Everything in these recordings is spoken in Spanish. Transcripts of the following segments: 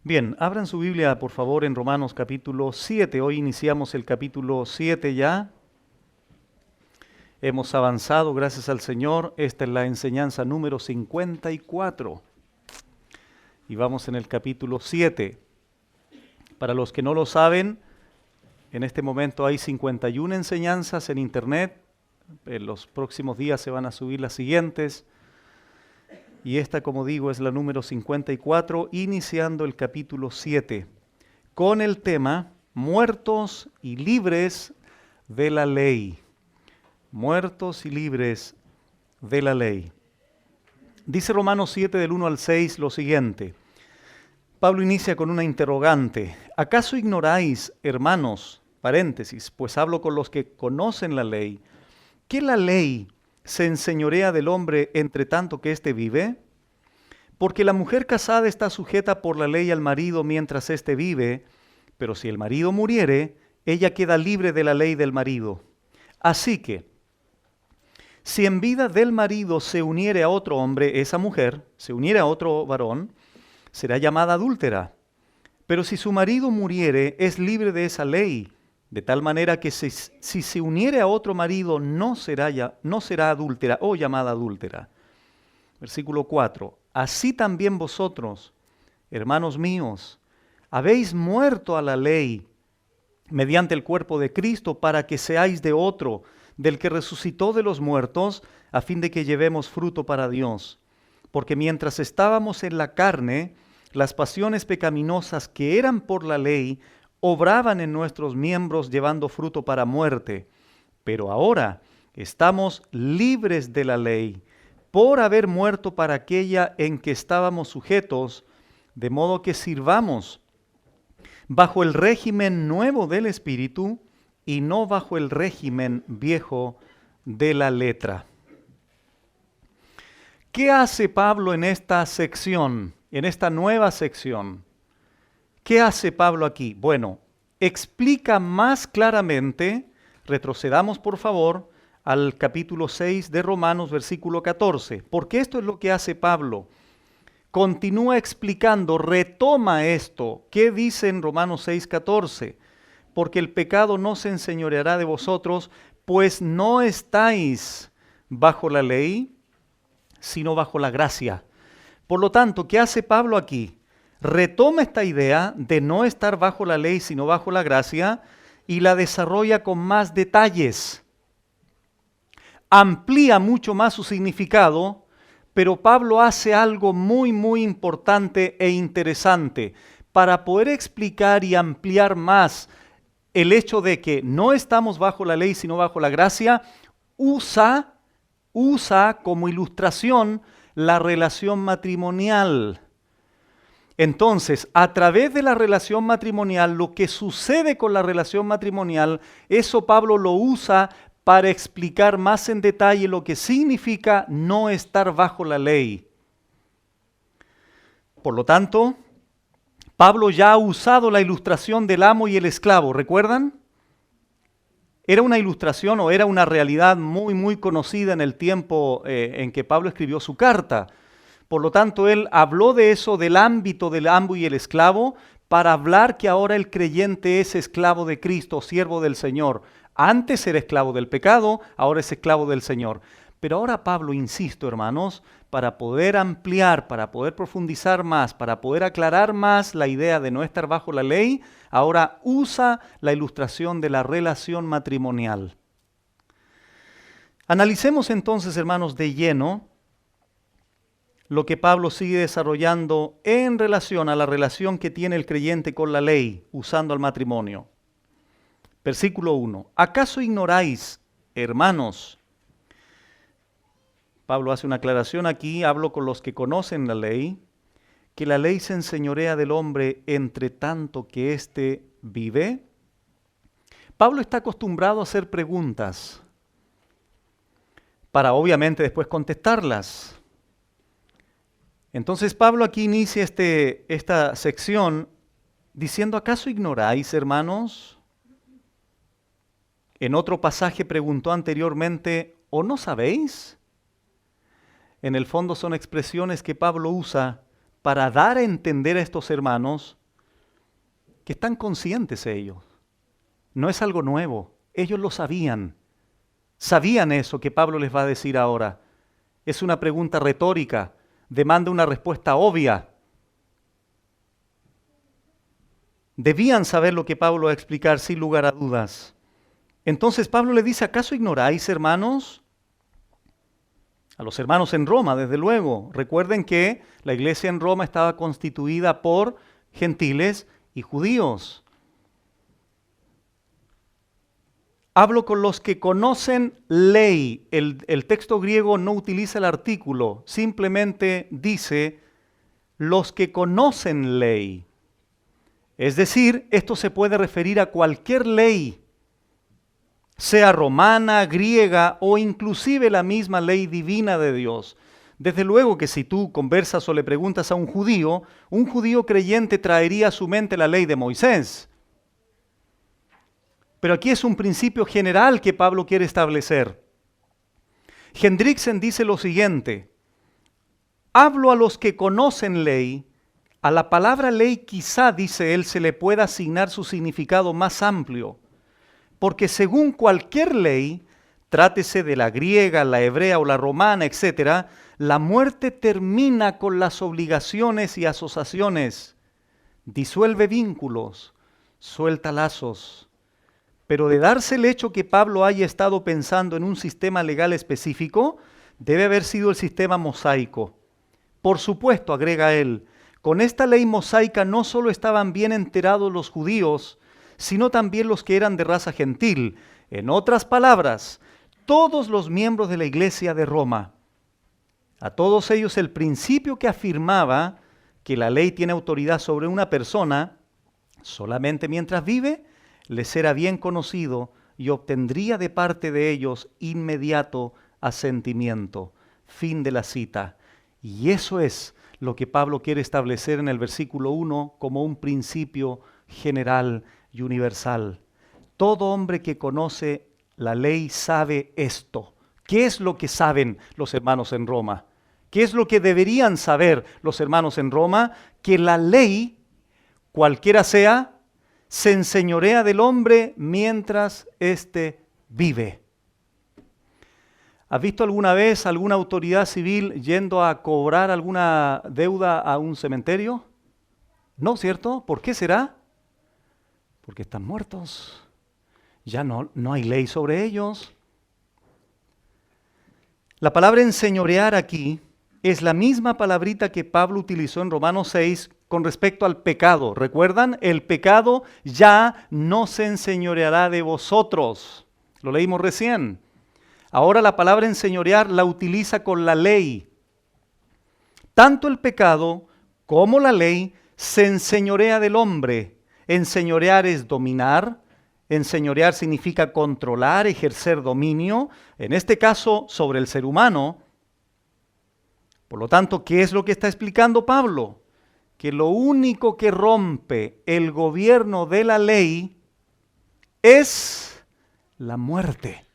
Bien, abran su Biblia por favor en Romanos capítulo 7. Hoy iniciamos el capítulo 7 ya. Hemos avanzado, gracias al Señor. Esta es la enseñanza número 54. Y vamos en el capítulo 7. Para los que no lo saben, en este momento hay 51 enseñanzas en internet. En los próximos días se van a subir las siguientes. Y esta, como digo, es la número 54, iniciando el capítulo 7, con el tema muertos y libres de la ley. Muertos y libres de la ley. Dice Romanos 7 del 1 al 6 lo siguiente. Pablo inicia con una interrogante. ¿Acaso ignoráis, hermanos, paréntesis, pues hablo con los que conocen la ley, que la ley se enseñorea del hombre entre tanto que éste vive? Porque la mujer casada está sujeta por la ley al marido mientras éste vive, pero si el marido muriere, ella queda libre de la ley del marido. Así que, si en vida del marido se uniere a otro hombre, esa mujer, se uniere a otro varón, será llamada adúltera. Pero si su marido muriere, es libre de esa ley, de tal manera que si se uniere a otro marido, no será adúltera o llamada adúltera. Versículo 4. Así también vosotros, hermanos míos, habéis muerto a la ley mediante el cuerpo de Cristo para que seáis de otro, del que resucitó de los muertos, a fin de que llevemos fruto para Dios. Porque mientras estábamos en la carne, las pasiones pecaminosas que eran por la ley obraban en nuestros miembros llevando fruto para muerte. Pero ahora estamos libres de la ley, por haber muerto para aquella en que estábamos sujetos, de modo que sirvamos bajo el régimen nuevo del Espíritu y no bajo el régimen viejo de la letra. ¿Qué hace Pablo en esta sección, en esta nueva sección? ¿Qué hace Pablo aquí? Bueno, explica más claramente, retrocedamos por favor al capítulo 6 de Romanos, versículo 14, porque esto es lo que hace Pablo. Continúa explicando, retoma esto. ¿Qué dice en Romanos 6, 14? Porque el pecado no se enseñoreará de vosotros, pues no estáis bajo la ley, sino bajo la gracia. Por lo tanto, ¿qué hace Pablo aquí? Retoma esta idea de no estar bajo la ley, sino bajo la gracia, y la desarrolla con más detalles. Amplía mucho más su significado, pero Pablo hace algo muy importante e interesante. Para poder explicar y ampliar más el hecho de que no estamos bajo la ley, sino bajo la gracia, usa como ilustración la relación matrimonial. Entonces, a través de la relación matrimonial, lo que sucede con la relación matrimonial, eso Pablo lo usa para explicar más en detalle lo que significa no estar bajo la ley. Por lo tanto, Pablo ya ha usado la ilustración del amo y el esclavo, ¿recuerdan? Era una ilustración o era una realidad muy conocida en el tiempo en que Pablo escribió su carta. Por lo tanto, él habló de eso, del ámbito del amo y el esclavo, para hablar que ahora el creyente es esclavo de Cristo, siervo del Señor. Antes era esclavo del pecado, ahora es esclavo del Señor. Pero ahora Pablo, insisto hermanos, para poder ampliar, para poder profundizar más, para poder aclarar más la idea de no estar bajo la ley, ahora usa la ilustración de la relación matrimonial. Analicemos entonces, hermanos, de lleno lo que Pablo sigue desarrollando en relación a la relación que tiene el creyente con la ley, usando el matrimonio. Versículo 1. ¿Acaso ignoráis, hermanos? Pablo hace una aclaración aquí, hablo con los que conocen la ley, que la ley se enseñorea del hombre entre tanto que éste vive. Pablo está acostumbrado a hacer preguntas para obviamente después contestarlas. Entonces Pablo aquí inicia esta sección diciendo, ¿acaso ignoráis, hermanos? En otro pasaje preguntó anteriormente, ¿o no sabéis? En el fondo son expresiones que Pablo usa para dar a entender a estos hermanos que están conscientes ellos. No es algo nuevo, ellos lo sabían. Sabían eso que Pablo les va a decir ahora. Es una pregunta retórica, demanda una respuesta obvia. Debían saber lo que Pablo va a explicar sin lugar a dudas. Entonces Pablo le dice, ¿acaso ignoráis, hermanos? A los hermanos en Roma, desde luego. Recuerden que la iglesia en Roma estaba constituida por gentiles y judíos. Hablo con los que conocen ley. El texto griego no utiliza el artículo, simplemente dice los que conocen ley. Es decir, esto se puede referir a cualquier ley, sea romana, griega o inclusive la misma ley divina de Dios. Desde luego que si tú conversas o le preguntas a un judío creyente traería a su mente la ley de Moisés. Pero aquí es un principio general que Pablo quiere establecer. Hendriksen dice lo siguiente: hablo a los que conocen ley. A la palabra ley quizá, dice él, se le pueda asignar su significado más amplio, porque según cualquier ley, trátese de la griega, la hebrea o la romana, etc., la muerte termina con las obligaciones y asociaciones, disuelve vínculos, suelta lazos. Pero de darse el hecho que Pablo haya estado pensando en un sistema legal específico, debe haber sido el sistema mosaico. Por supuesto, agrega él, con esta ley mosaica no solo estaban bien enterados los judíos, sino también los que eran de raza gentil. En otras palabras, todos los miembros de la iglesia de Roma. A todos ellos el principio que afirmaba que la ley tiene autoridad sobre una persona, solamente mientras vive, les era bien conocido y obtendría de parte de ellos inmediato asentimiento. Fin de la cita. Y eso es lo que Pablo quiere establecer en el versículo 1 como un principio general y universal. Todo hombre que conoce la ley sabe esto. ¿Qué es lo que saben los hermanos en Roma? ¿Qué es lo que deberían saber los hermanos en Roma? Que la ley, cualquiera sea, se enseñorea del hombre mientras éste vive. ¿Has visto alguna vez alguna autoridad civil yendo a cobrar alguna deuda a un cementerio? No, ¿cierto? ¿Por qué será? Porque están muertos. Ya no hay ley sobre ellos. La palabra enseñorear aquí es la misma palabrita que Pablo utilizó en Romanos 6 con respecto al pecado. ¿Recuerdan? El pecado ya no se enseñoreará de vosotros. Lo leímos recién. Ahora la palabra enseñorear la utiliza con la ley. Tanto el pecado como la ley se enseñorea del hombre. Enseñorear es dominar. Enseñorear significa controlar, ejercer dominio, en este caso sobre el ser humano. Por lo tanto, ¿qué es lo que está explicando Pablo? Que lo único que rompe el gobierno de la ley es la muerte.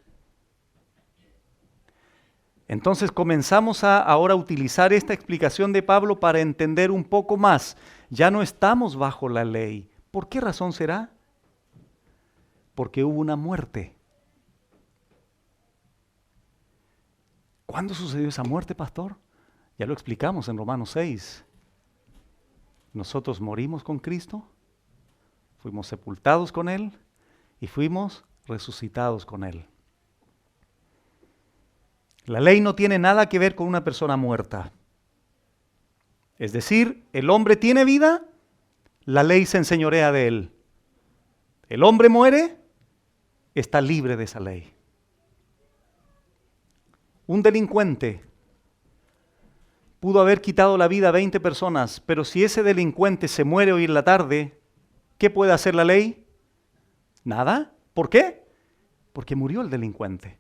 Entonces comenzamos a ahora utilizar esta explicación de Pablo para entender un poco más. Ya no estamos bajo la ley. ¿Por qué razón será? Porque hubo una muerte. ¿Cuándo sucedió esa muerte, pastor? Ya lo explicamos en Romanos 6. Nosotros morimos con Cristo, fuimos sepultados con Él y fuimos resucitados con Él. La ley no tiene nada que ver con una persona muerta. Es decir, el hombre tiene vida, la ley se enseñorea de él. El hombre muere, está libre de esa ley. Un delincuente pudo haber quitado la vida a 20 personas, pero si ese delincuente se muere hoy en la tarde, ¿qué puede hacer la ley? Nada. ¿Por qué? Porque murió el delincuente.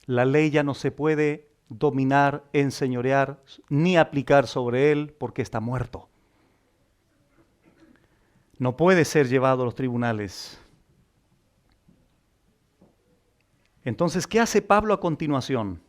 La ley ya no se puede dominar, enseñorear, ni aplicar sobre él porque está muerto. No puede ser llevado a los tribunales. Entonces, ¿qué hace Pablo a continuación?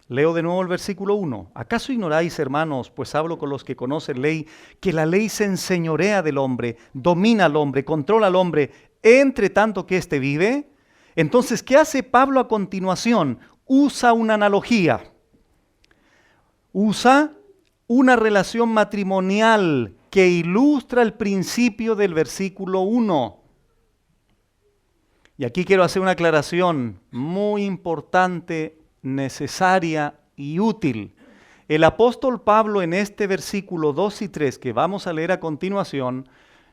Leo de nuevo el versículo 1. ¿Acaso ignoráis, hermanos, pues hablo con los que conocen ley, que la ley se enseñorea del hombre, domina al hombre, controla al hombre, entre tanto que éste vive? Entonces, ¿qué hace Pablo a continuación? Usa una analogía. Usa una relación matrimonial que ilustra el principio del versículo 1. Y aquí quiero hacer una aclaración muy importante, necesaria y útil. El apóstol Pablo en este versículo 2 y 3 que vamos a leer a continuación,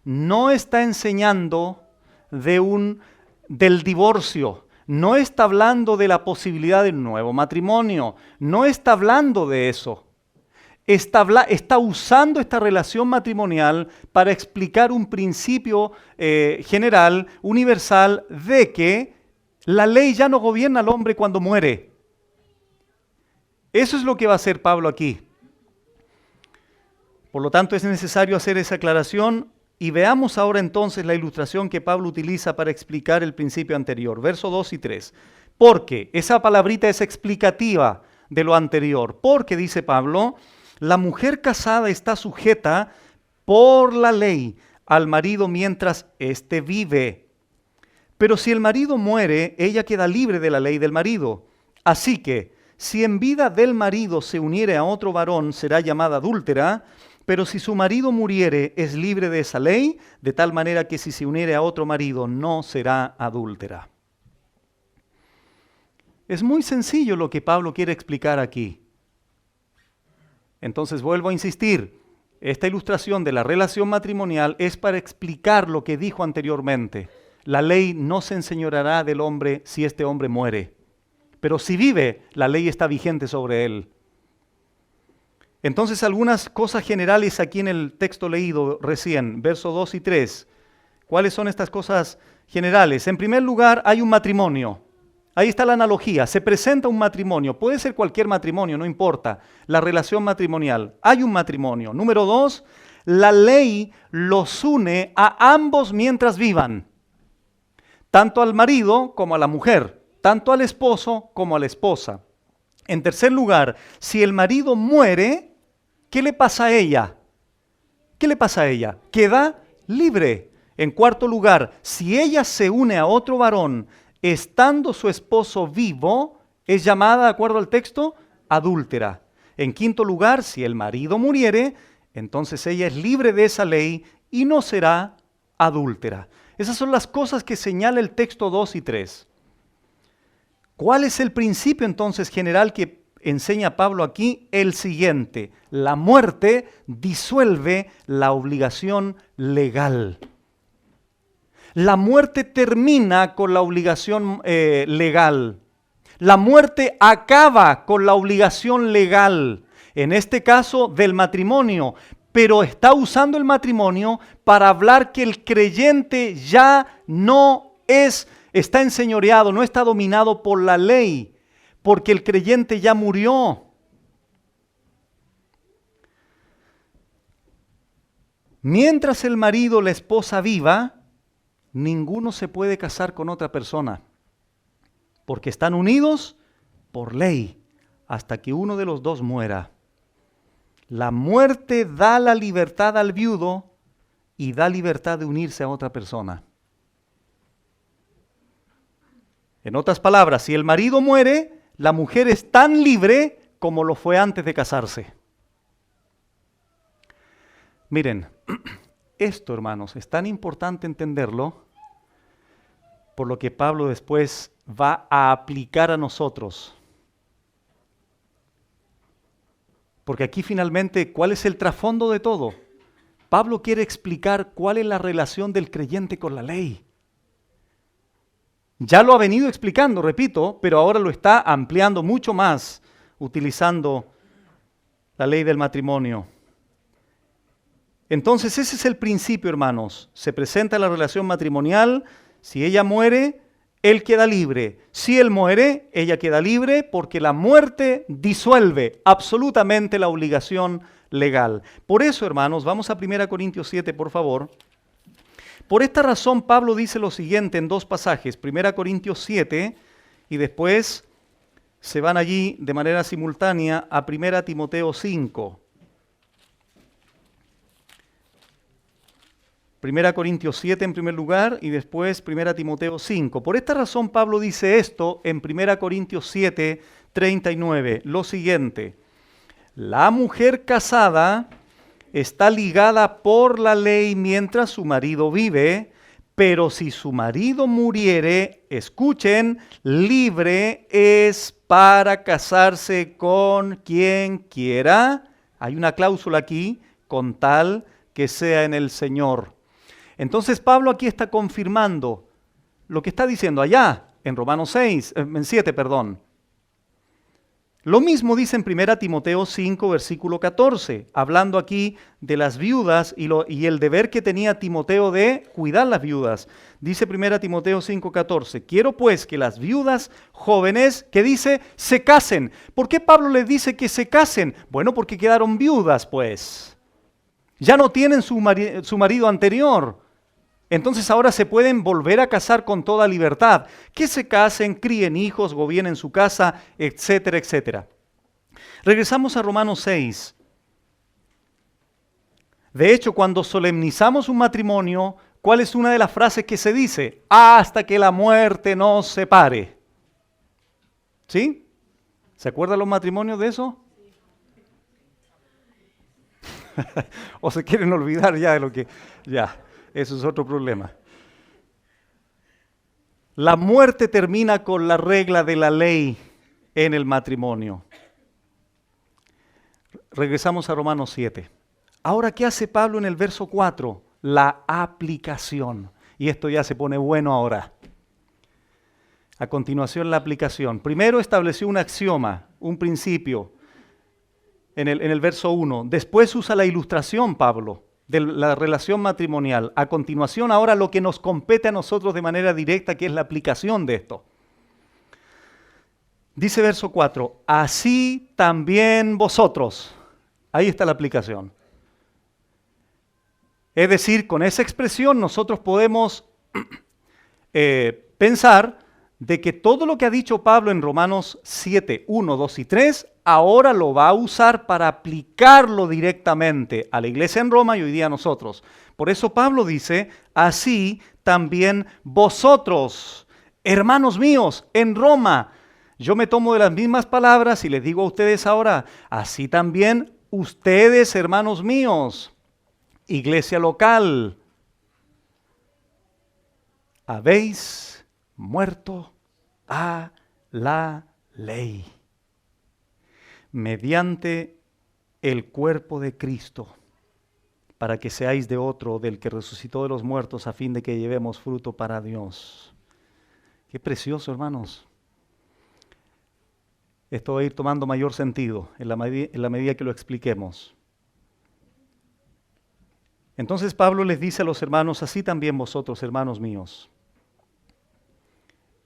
no está enseñando del divorcio, no está hablando de la posibilidad de un nuevo matrimonio, no está hablando de eso. Está usando esta relación matrimonial para explicar un principio general, universal, de que la ley ya no gobierna al hombre cuando muere. Eso es lo que va a hacer Pablo aquí. Por lo tanto, es necesario hacer esa aclaración y veamos ahora entonces la ilustración que Pablo utiliza para explicar el principio anterior, versos 2 y 3. Porque esa palabrita es explicativa de lo anterior. Porque, dice Pablo, la mujer casada está sujeta por la ley al marido mientras éste vive. Pero si el marido muere, ella queda libre de la ley del marido. Así que, si en vida del marido se uniere a otro varón, será llamada adúltera, pero si su marido muriere, es libre de esa ley, de tal manera que si se uniere a otro marido, no será adúltera. Es muy sencillo lo que Pablo quiere explicar aquí. Entonces vuelvo a insistir, esta ilustración de la relación matrimonial es para explicar lo que dijo anteriormente. La ley no se enseñoreará del hombre si este hombre muere. Pero si vive, la ley está vigente sobre él. Entonces, algunas cosas generales aquí en el texto leído recién, versos 2 y 3. ¿Cuáles son estas cosas generales? En primer lugar, hay un matrimonio. Ahí está la analogía. Se presenta un matrimonio. Puede ser cualquier matrimonio, no importa. La relación matrimonial. Hay un matrimonio. Número 2, la ley los une a ambos mientras vivan. Tanto al marido como a la mujer. Tanto al esposo como a la esposa. En tercer lugar, si el marido muere, ¿qué le pasa a ella? ¿Qué le pasa a ella? Queda libre. En cuarto lugar, si ella se une a otro varón, estando su esposo vivo, es llamada, de acuerdo al texto, adúltera. En quinto lugar, si el marido muriere, entonces ella es libre de esa ley y no será adúltera. Esas son las cosas que señala el texto 2 y 3. ¿Cuál es el principio entonces general que enseña Pablo aquí? El siguiente: la muerte disuelve la obligación legal. La muerte termina con la obligación legal. La muerte acaba con la obligación legal, en este caso del matrimonio, pero está usando el matrimonio para hablar que el creyente ya no está enseñoreado, no está dominado por la ley, porque el creyente ya murió. Mientras el marido o la esposa viva, ninguno se puede casar con otra persona, porque están unidos por ley hasta que uno de los dos muera. La muerte da la libertad al viudo y da libertad de unirse a otra persona. En otras palabras, si el marido muere, la mujer es tan libre como lo fue antes de casarse. Miren, esto, hermanos, es tan importante entenderlo, por lo que Pablo después va a aplicar a nosotros. Porque aquí finalmente, ¿cuál es el trasfondo de todo? Pablo quiere explicar cuál es la relación del creyente con la ley. Ya lo ha venido explicando, repito, pero ahora lo está ampliando mucho más, utilizando la ley del matrimonio. Entonces ese es el principio, hermanos. Se presenta la relación matrimonial. Si ella muere, él queda libre. Si él muere, ella queda libre, porque la muerte disuelve absolutamente la obligación legal. Por eso, hermanos, vamos a 1 Corintios 7, por favor. Por esta razón, Pablo dice lo siguiente en dos pasajes. 1 Corintios 7 y después se van allí de manera simultánea a 1 Timoteo 5. 1 Corintios 7 en primer lugar y después 1 Timoteo 5. Por esta razón Pablo dice esto en 1 Corintios 7, 39, lo siguiente: la mujer casada está ligada por la ley mientras su marido vive, pero si su marido muriere, escuchen, libre es para casarse con quien quiera. Hay una cláusula aquí, con tal que sea en el Señor. Entonces Pablo aquí está confirmando lo que está diciendo allá en Romanos 7. Lo mismo dice en 1 Timoteo 5, versículo 14, hablando aquí de las viudas y el deber que tenía Timoteo de cuidar las viudas. Dice 1 Timoteo 5, 14, quiero pues que las viudas jóvenes, que dice, se casen. ¿Por qué Pablo les dice que se casen? Bueno, porque quedaron viudas, pues. Ya no tienen su marido anterior. Entonces ahora se pueden volver a casar con toda libertad. Que se casen, críen hijos, gobiernen su casa, etcétera, etcétera. Regresamos a Romanos 6. De hecho, cuando solemnizamos un matrimonio, ¿cuál es una de las frases que se dice? Hasta que la muerte nos separe. ¿Sí? ¿Se acuerdan los matrimonios de eso? ¿O se quieren olvidar ya de lo que... ya, eso es otro problema. La muerte termina con la regla de la ley en el matrimonio. Regresamos a Romanos 7. Ahora, ¿qué hace Pablo en el verso 4? La aplicación. Y esto ya se pone bueno ahora. A continuación, la aplicación. Primero estableció un axioma, un principio, en el verso 1. Después usa la ilustración, Pablo, de la relación matrimonial. A continuación, ahora lo que nos compete a nosotros de manera directa, que es la aplicación de esto. Dice verso 4, así también vosotros. Ahí está la aplicación. Es decir, con esa expresión nosotros podemos pensar de que todo lo que ha dicho Pablo en Romanos 7, 1, 2 y 3, ahora lo va a usar para aplicarlo directamente a la iglesia en Roma y hoy día a nosotros. Por eso Pablo dice, así también vosotros, hermanos míos, en Roma. Yo me tomo de las mismas palabras y les digo a ustedes ahora, así también ustedes, hermanos míos, iglesia local, habéis muerto a la ley mediante el cuerpo de Cristo, para que seáis de otro, del que resucitó de los muertos, a fin de que llevemos fruto para Dios. Qué precioso, hermanos. Esto va a ir tomando mayor sentido en la medida que lo expliquemos. Entonces Pablo les dice a los hermanos, así también vosotros, hermanos míos.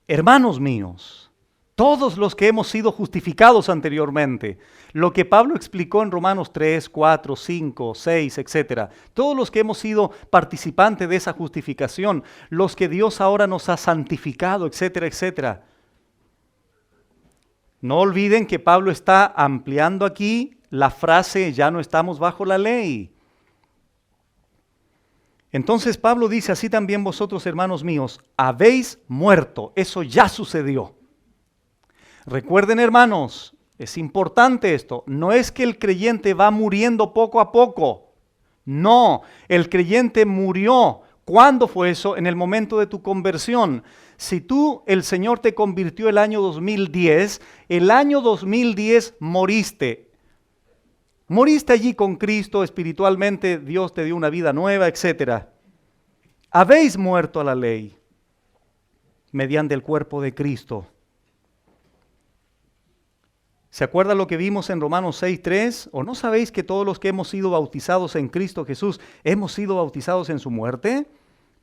Hermanos míos, todos los que hemos sido justificados anteriormente, lo que Pablo explicó en Romanos 3, 4, 5, 6, etc. Todos los que hemos sido participantes de esa justificación, los que Dios ahora nos ha santificado, etcétera, etcétera. No olviden que Pablo está ampliando aquí la frase, ya no estamos bajo la ley. Entonces Pablo dice, así también vosotros, hermanos míos, habéis muerto. Eso ya sucedió. Recuerden, hermanos, es importante esto. No es que el creyente va muriendo poco a poco. No, el creyente murió. ¿Cuándo fue eso? En el momento de tu conversión. Si el Señor te convirtió el año 2010, el año 2010 moriste. Moriste allí con Cristo, espiritualmente Dios te dio una vida nueva, etc. Habéis muerto a la ley mediante el cuerpo de Cristo. ¿Se acuerdan lo que vimos en Romanos 6:3? ¿O no sabéis que todos los que hemos sido bautizados en Cristo Jesús hemos sido bautizados en su muerte?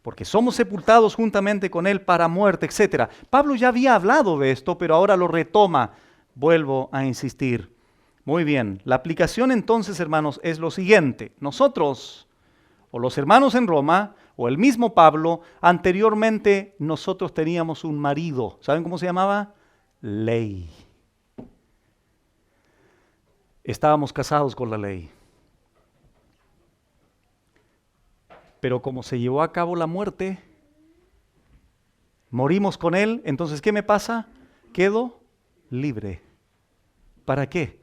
Porque somos sepultados juntamente con Él para muerte, etc. Pablo ya había hablado de esto, pero ahora lo retoma. Vuelvo a insistir. Muy bien, la aplicación entonces, hermanos, es lo siguiente. Nosotros, o los hermanos en Roma, o el mismo Pablo, anteriormente nosotros teníamos un marido. ¿Saben cómo se llamaba? Ley. Estábamos casados con la ley. Pero como se llevó a cabo la muerte, morimos con Él, entonces ¿qué me pasa? Quedo libre. ¿Para qué?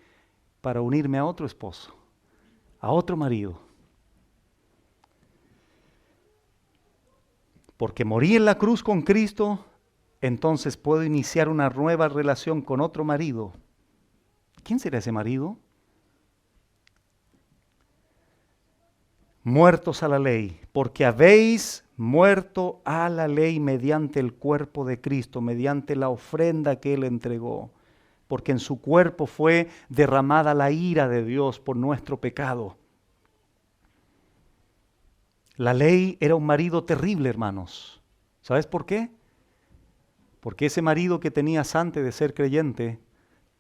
Para unirme a otro esposo, a otro marido. Porque morí en la cruz con Cristo, entonces puedo iniciar una nueva relación con otro marido. ¿Quién será ese marido? Muertos a la ley, porque habéis muerto a la ley mediante el cuerpo de Cristo, mediante la ofrenda que Él entregó, porque en su cuerpo fue derramada la ira de Dios por nuestro pecado. La ley era un marido terrible, hermanos. ¿Sabes por qué? Porque ese marido que tenías antes de ser creyente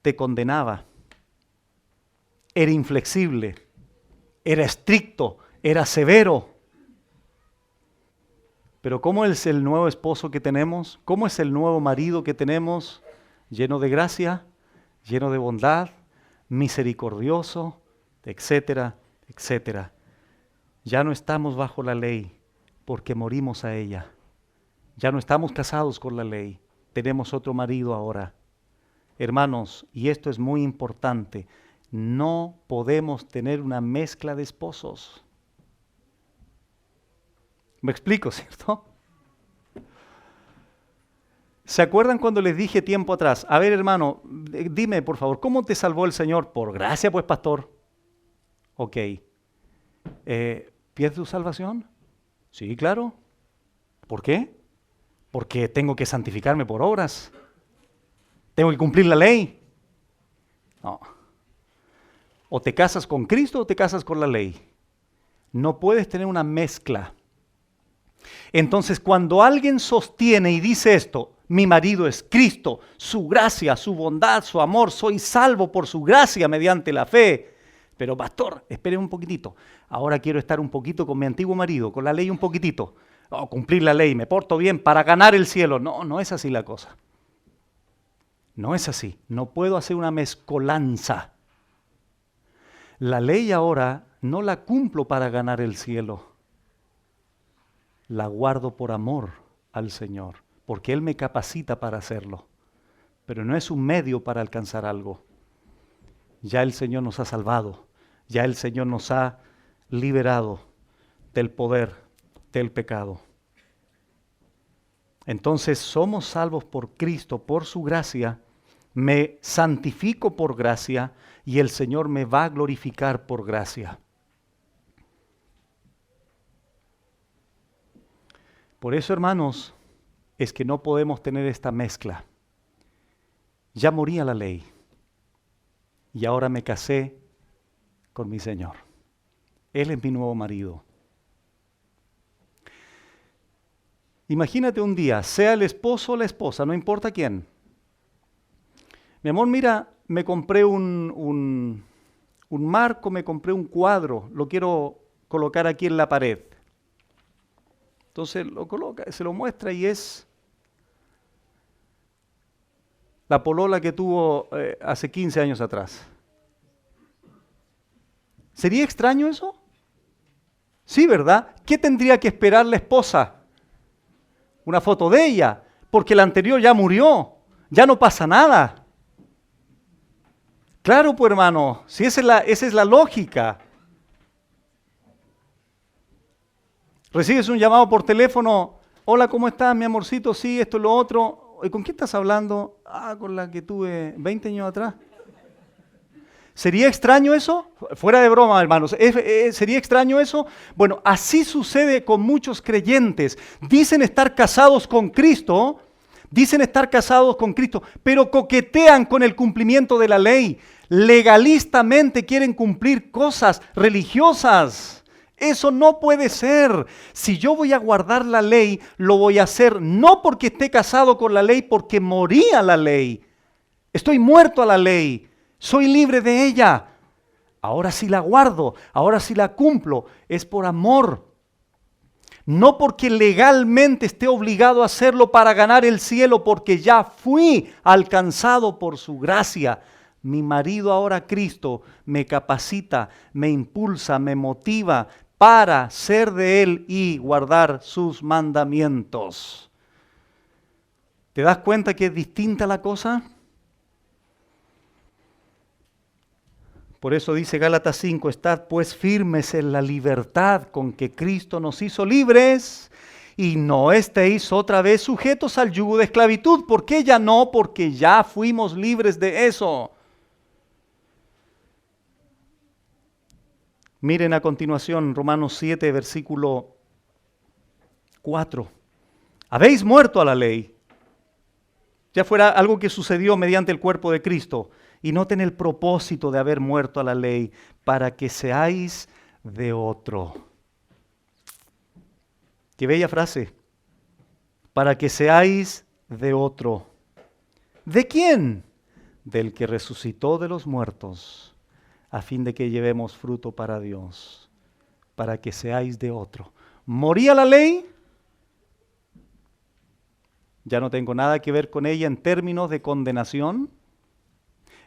te condenaba. Era inflexible, era estricto, era severo. Pero ¿cómo es el nuevo esposo que tenemos? ¿Cómo es el nuevo marido que tenemos? Lleno de gracia, lleno de bondad, misericordioso, etcétera, etcétera. Ya no estamos bajo la ley porque morimos a ella. Ya no estamos casados con la ley. Tenemos otro marido ahora. Hermanos, y esto es muy importante, no podemos tener una mezcla de esposos. ¿Me explico, cierto? ¿Se acuerdan cuando les dije tiempo atrás? A ver, hermano, dime por favor, ¿cómo te salvó el Señor? Por gracia, pues, pastor. Ok. ¿Pierdes tu salvación? Sí, claro. ¿Por qué? Porque tengo que santificarme por obras. Tengo que cumplir la ley. No. O te casas con Cristo o te casas con la ley. No puedes tener una mezcla. Entonces, cuando alguien sostiene y dice esto, mi marido es Cristo, su gracia, su bondad, su amor, soy salvo por su gracia mediante la fe. Pero pastor, espere un poquitito. Ahora quiero estar un poquito con mi antiguo marido, con la ley un poquitito. Oh, cumplir la ley, me porto bien para ganar el cielo. No, no es así la cosa. No es así. No puedo hacer una mezcolanza. La ley ahora no la cumplo para ganar el cielo. La guardo por amor al Señor, porque Él me capacita para hacerlo. Pero no es un medio para alcanzar algo. Ya el Señor nos ha salvado. Ya el Señor nos ha liberado del poder del pecado. Entonces somos salvos por Cristo, por su gracia. Me santifico por gracia y el Señor me va a glorificar por gracia. Por eso, hermanos, es que no podemos tener esta mezcla. Ya morí a la ley y ahora me casé con mi Señor. Él es mi nuevo marido. Imagínate un día, sea el esposo o la esposa, no importa quién. Mi amor, mira, me compré un marco, me compré un cuadro, lo quiero colocar aquí en la pared. Entonces lo coloca, se lo muestra y es la polola que tuvo hace 15 años atrás. ¿Sería extraño eso? Sí, ¿verdad? ¿Qué tendría que esperar la esposa? Una foto de ella, porque la anterior ya murió, ya no pasa nada. Claro, pues hermano, si esa es la lógica. Recibes un llamado por teléfono, hola, ¿cómo estás, mi amorcito? Sí, esto, lo otro. ¿Y con quién estás hablando? Ah, con la que tuve 20 años atrás. ¿Sería extraño eso? Fuera de broma, hermanos. ¿Sería extraño eso? Bueno, así sucede con muchos creyentes. Dicen estar casados con Cristo, pero coquetean con el cumplimiento de la ley. Legalistamente quieren cumplir cosas religiosas. Eso no puede ser. Si yo voy a guardar la ley, lo voy a hacer no porque esté casado con la ley, porque morí a la ley. Estoy muerto a la ley. Soy libre de ella. Ahora sí la guardo, ahora sí la cumplo. Es por amor. No porque legalmente esté obligado a hacerlo para ganar el cielo, porque ya fui alcanzado por su gracia Mi marido ahora Cristo me capacita, me impulsa, me motiva para ser de Él y guardar sus mandamientos. ¿Te das cuenta que es distinta la cosa? Por eso dice Gálatas 5, estad pues firmes en la libertad con que Cristo nos hizo libres y no estéis otra vez sujetos al yugo de esclavitud. ¿Por qué ya no? Porque ya fuimos libres de eso. Miren a continuación Romanos 7, versículo 4. Habéis muerto a la ley. Ya fuera algo que sucedió mediante el cuerpo de Cristo. Y noten el propósito de haber muerto a la ley, para que seáis de otro. Qué bella frase. Para que seáis de otro. ¿De quién? Del que resucitó de los muertos, a fin de que llevemos fruto para Dios. Para que seáis de otro. ¿Moría la ley? Ya no tengo nada que ver con ella en términos de condenación,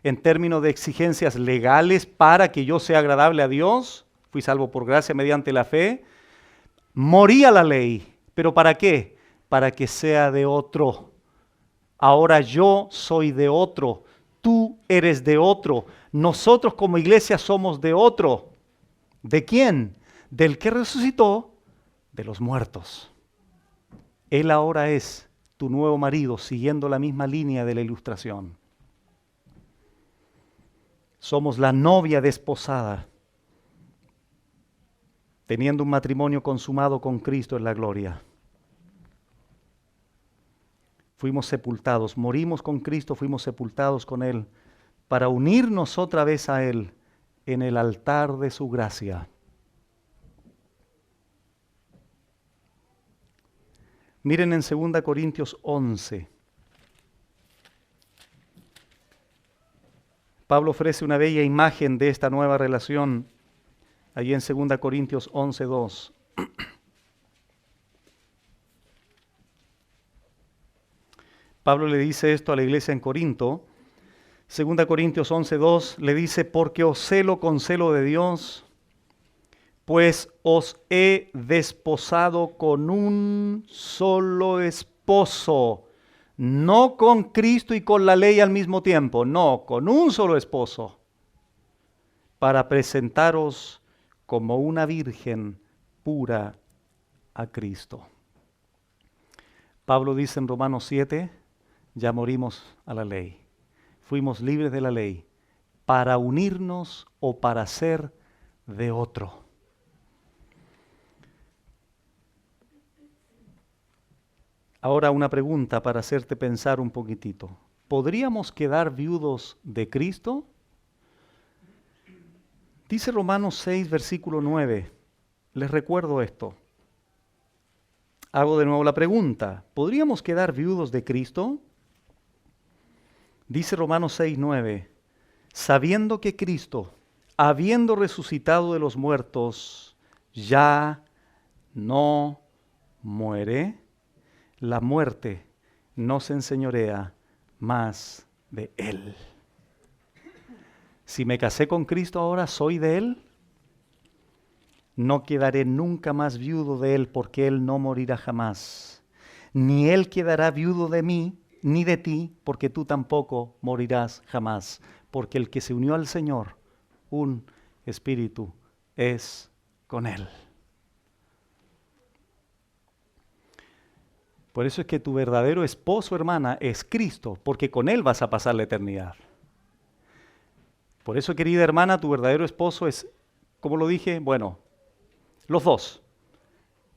en términos de exigencias legales para que yo sea agradable a Dios. Fui salvo por gracia mediante la fe. Moría la ley, ¿pero para qué? Para que sea de otro. Ahora yo soy de otro, tú eres de otro. Nosotros como iglesia somos de otro. ¿De quién? Del que resucitó de los muertos. Él ahora es tu nuevo marido, siguiendo la misma línea de la ilustración. Somos la novia desposada, teniendo un matrimonio consumado con Cristo en la gloria. Fuimos sepultados, morimos con Cristo, fuimos sepultados con Él, para unirnos otra vez a Él en el altar de su gracia. Miren en 2 Corintios 11. Pablo ofrece una bella imagen de esta nueva relación allí en 2 Corintios 11:2. Pablo le dice esto a la iglesia en Corinto. 2 Corintios 11:2 le dice, porque os celo con celo de Dios, pues os he desposado con un solo esposo. No con Cristo y con la ley al mismo tiempo, no, con un solo esposo, para presentaros como una virgen pura a Cristo. Pablo dice en Romanos 7, ya morimos a la ley, fuimos libres de la ley, para unirnos o para ser de otro. Ahora una pregunta para hacerte pensar un poquitito. ¿Podríamos quedar viudos de Cristo? Dice Romanos 6, versículo 9. Les recuerdo esto. Hago de nuevo la pregunta. ¿Podríamos quedar viudos de Cristo? Dice Romanos 6, 9. Sabiendo que Cristo, habiendo resucitado de los muertos, ya no muere, la muerte no se enseñorea más de Él. Si me casé con Cristo ahora, ¿soy de Él? No quedaré nunca más viudo de Él, porque Él no morirá jamás. Ni Él quedará viudo de mí, ni de ti, porque tú tampoco morirás jamás. Porque el que se unió al Señor, un espíritu, es con Él. Por eso es que tu verdadero esposo, hermana, es Cristo, porque con Él vas a pasar la eternidad. Por eso, querida hermana, tu verdadero esposo es, ¿cómo lo dije? Bueno, los dos.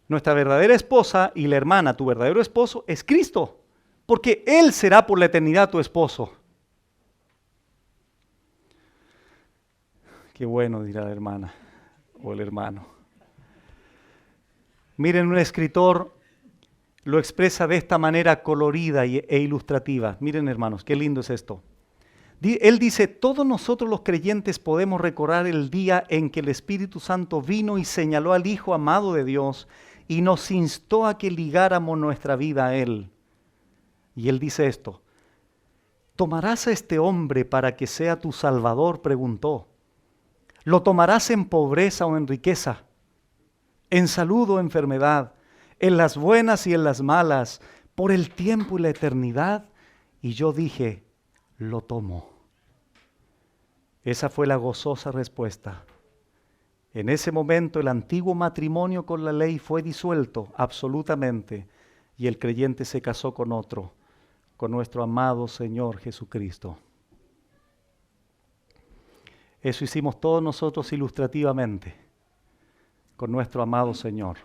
Nuestra verdadera esposa y la hermana, tu verdadero esposo, es Cristo, porque Él será por la eternidad tu esposo. Qué bueno, dirá la hermana o el hermano. Miren, un escritor lo expresa de esta manera colorida e ilustrativa. Miren, hermanos, qué lindo es esto. Él dice, todos nosotros los creyentes podemos recordar el día en que el Espíritu Santo vino y señaló al Hijo amado de Dios y nos instó a que ligáramos nuestra vida a Él. Y Él dice esto, ¿Tomarás a este hombre para que sea tu salvador?, preguntó. ¿Lo tomarás en pobreza o en riqueza? ¿En salud o enfermedad? ¿En las buenas y en las malas? ¿Por el tiempo y la eternidad? Y yo dije, lo tomo. Esa fue la gozosa respuesta. En ese momento el antiguo matrimonio con la ley fue disuelto absolutamente y el creyente se casó con otro, con nuestro amado Señor Jesucristo. Eso hicimos todos nosotros ilustrativamente con nuestro amado Señor.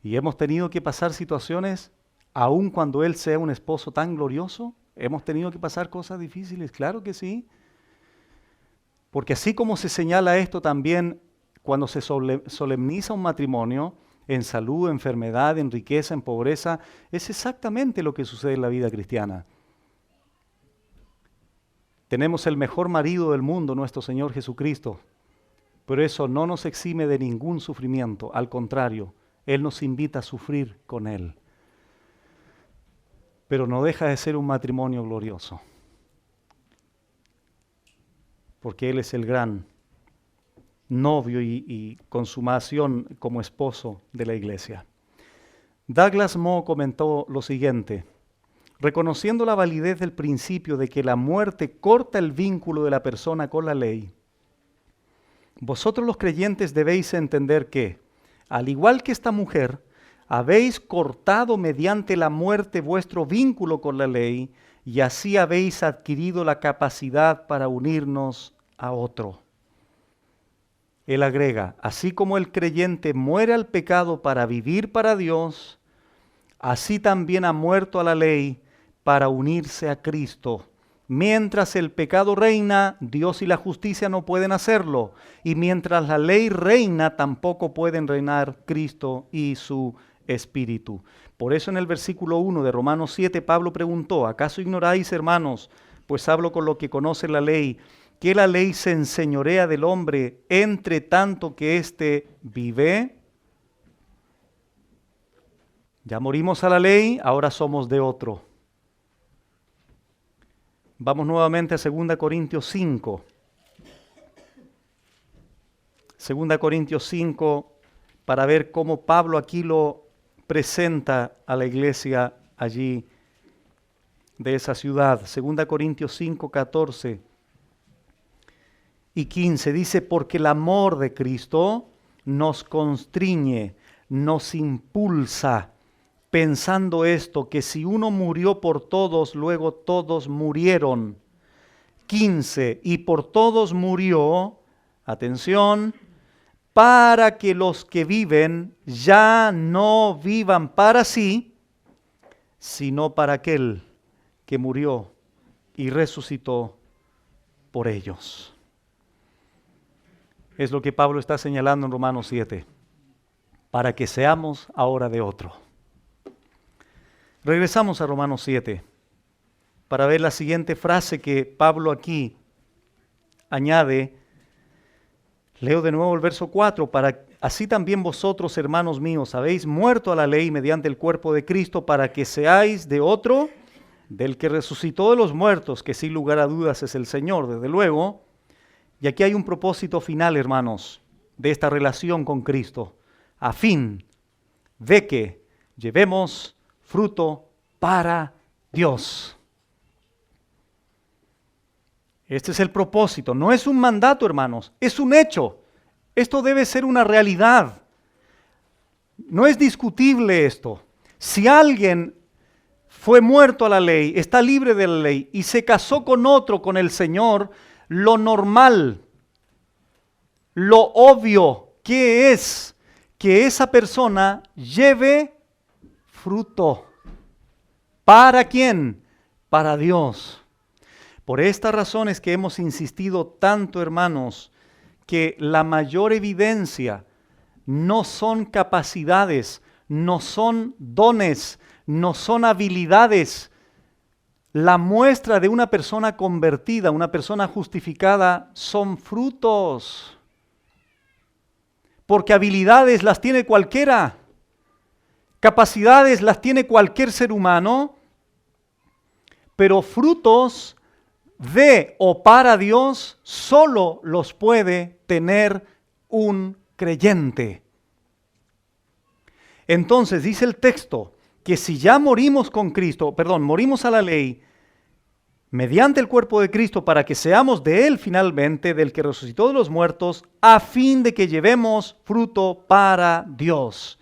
Y hemos tenido que pasar situaciones, aun cuando Él sea un esposo tan glorioso, hemos tenido que pasar cosas difíciles, claro que sí. Porque así como se señala esto también cuando se solemniza un matrimonio, en salud, enfermedad, en riqueza, en pobreza, es exactamente lo que sucede en la vida cristiana. Tenemos el mejor marido del mundo, nuestro Señor Jesucristo, pero eso no nos exime de ningún sufrimiento, al contrario, Él nos invita a sufrir con Él. Pero no deja de ser un matrimonio glorioso, porque Él es el gran novio y consumación como esposo de la iglesia. Douglas Moo comentó lo siguiente: reconociendo la validez del principio de que la muerte corta el vínculo de la persona con la ley, vosotros los creyentes debéis entender que, al igual que esta mujer, habéis cortado mediante la muerte vuestro vínculo con la ley y así habéis adquirido la capacidad para unirnos a otro. Él agrega, así como el creyente muere al pecado para vivir para Dios, así también ha muerto a la ley para unirse a Cristo. Mientras el pecado reina, Dios y la justicia no pueden hacerlo. Y mientras la ley reina, tampoco pueden reinar Cristo y su Espíritu. Por eso en el versículo 1 de Romanos 7, Pablo preguntó, ¿acaso ignoráis, hermanos? Pues hablo con lo que conoce la ley, que la ley se enseñorea del hombre entre tanto que éste vive. Ya morimos a la ley, ahora somos de otro. Vamos nuevamente a 2 Corintios 5. 2 Corintios 5, para ver cómo Pablo aquí lo presenta a la iglesia allí de esa ciudad. 2 Corintios 5, 14 y 15 dice, porque el amor de Cristo nos constriñe, nos impulsa, pensando esto, que si uno murió por todos, luego todos murieron. 15, y por todos murió, atención, para que los que viven ya no vivan para sí, sino para aquel que murió y resucitó por ellos. Es lo que Pablo está señalando en Romanos 7, para que seamos ahora de otro. Regresamos a Romanos 7 para ver la siguiente frase que Pablo aquí añade. Leo de nuevo el verso 4, para así también vosotros, hermanos míos, habéis muerto a la ley mediante el cuerpo de Cristo para que seáis de otro, del que resucitó de los muertos, que sin lugar a dudas es el Señor, desde luego. Y aquí hay un propósito final, hermanos, de esta relación con Cristo, a fin de que llevemos fruto para Dios. Este es el propósito. No es un mandato, hermanos, es un hecho. Esto debe ser una realidad. No es discutible esto. Si alguien fue muerto a la ley, está libre de la ley y se casó con otro, con el Señor, lo normal, lo obvio, ¿qué es? Que esa persona lleve fruto. ¿Para quién? Para Dios. Por estas razones que hemos insistido tanto, hermanos, que la mayor evidencia no son capacidades, no son dones, no son habilidades. La muestra de una persona convertida, una persona justificada, son frutos. Porque habilidades las tiene cualquiera, capacidades las tiene cualquier ser humano, pero frutos de o para Dios solo los puede tener un creyente. Entonces dice el texto que si ya morimos con Cristo, morimos a la ley, mediante el cuerpo de Cristo para que seamos de Él finalmente, del que resucitó de los muertos, a fin de que llevemos fruto para Dios.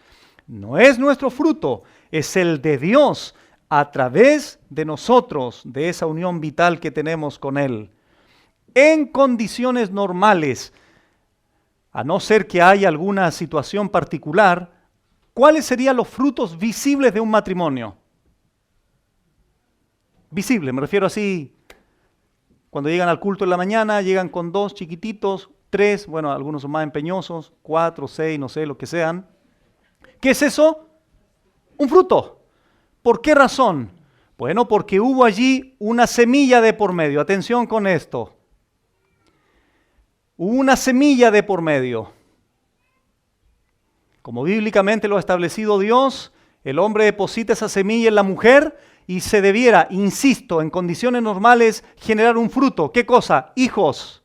No es nuestro fruto, es el de Dios a través de nosotros, de esa unión vital que tenemos con Él. En condiciones normales, a no ser que haya alguna situación particular, ¿cuáles serían los frutos visibles de un matrimonio? Visible, me refiero así, cuando llegan al culto en la mañana, llegan con 2 chiquititos, 3, bueno, algunos son más empeñosos, 4, 6, no sé, lo que sean. ¿Qué es eso? Un fruto. ¿Por qué razón? Bueno, porque hubo allí una semilla de por medio. Atención con esto. Hubo una semilla de por medio. Como bíblicamente lo ha establecido Dios, el hombre deposita esa semilla en la mujer y se debiera, insisto, en condiciones normales, generar un fruto. ¿Qué cosa? Hijos.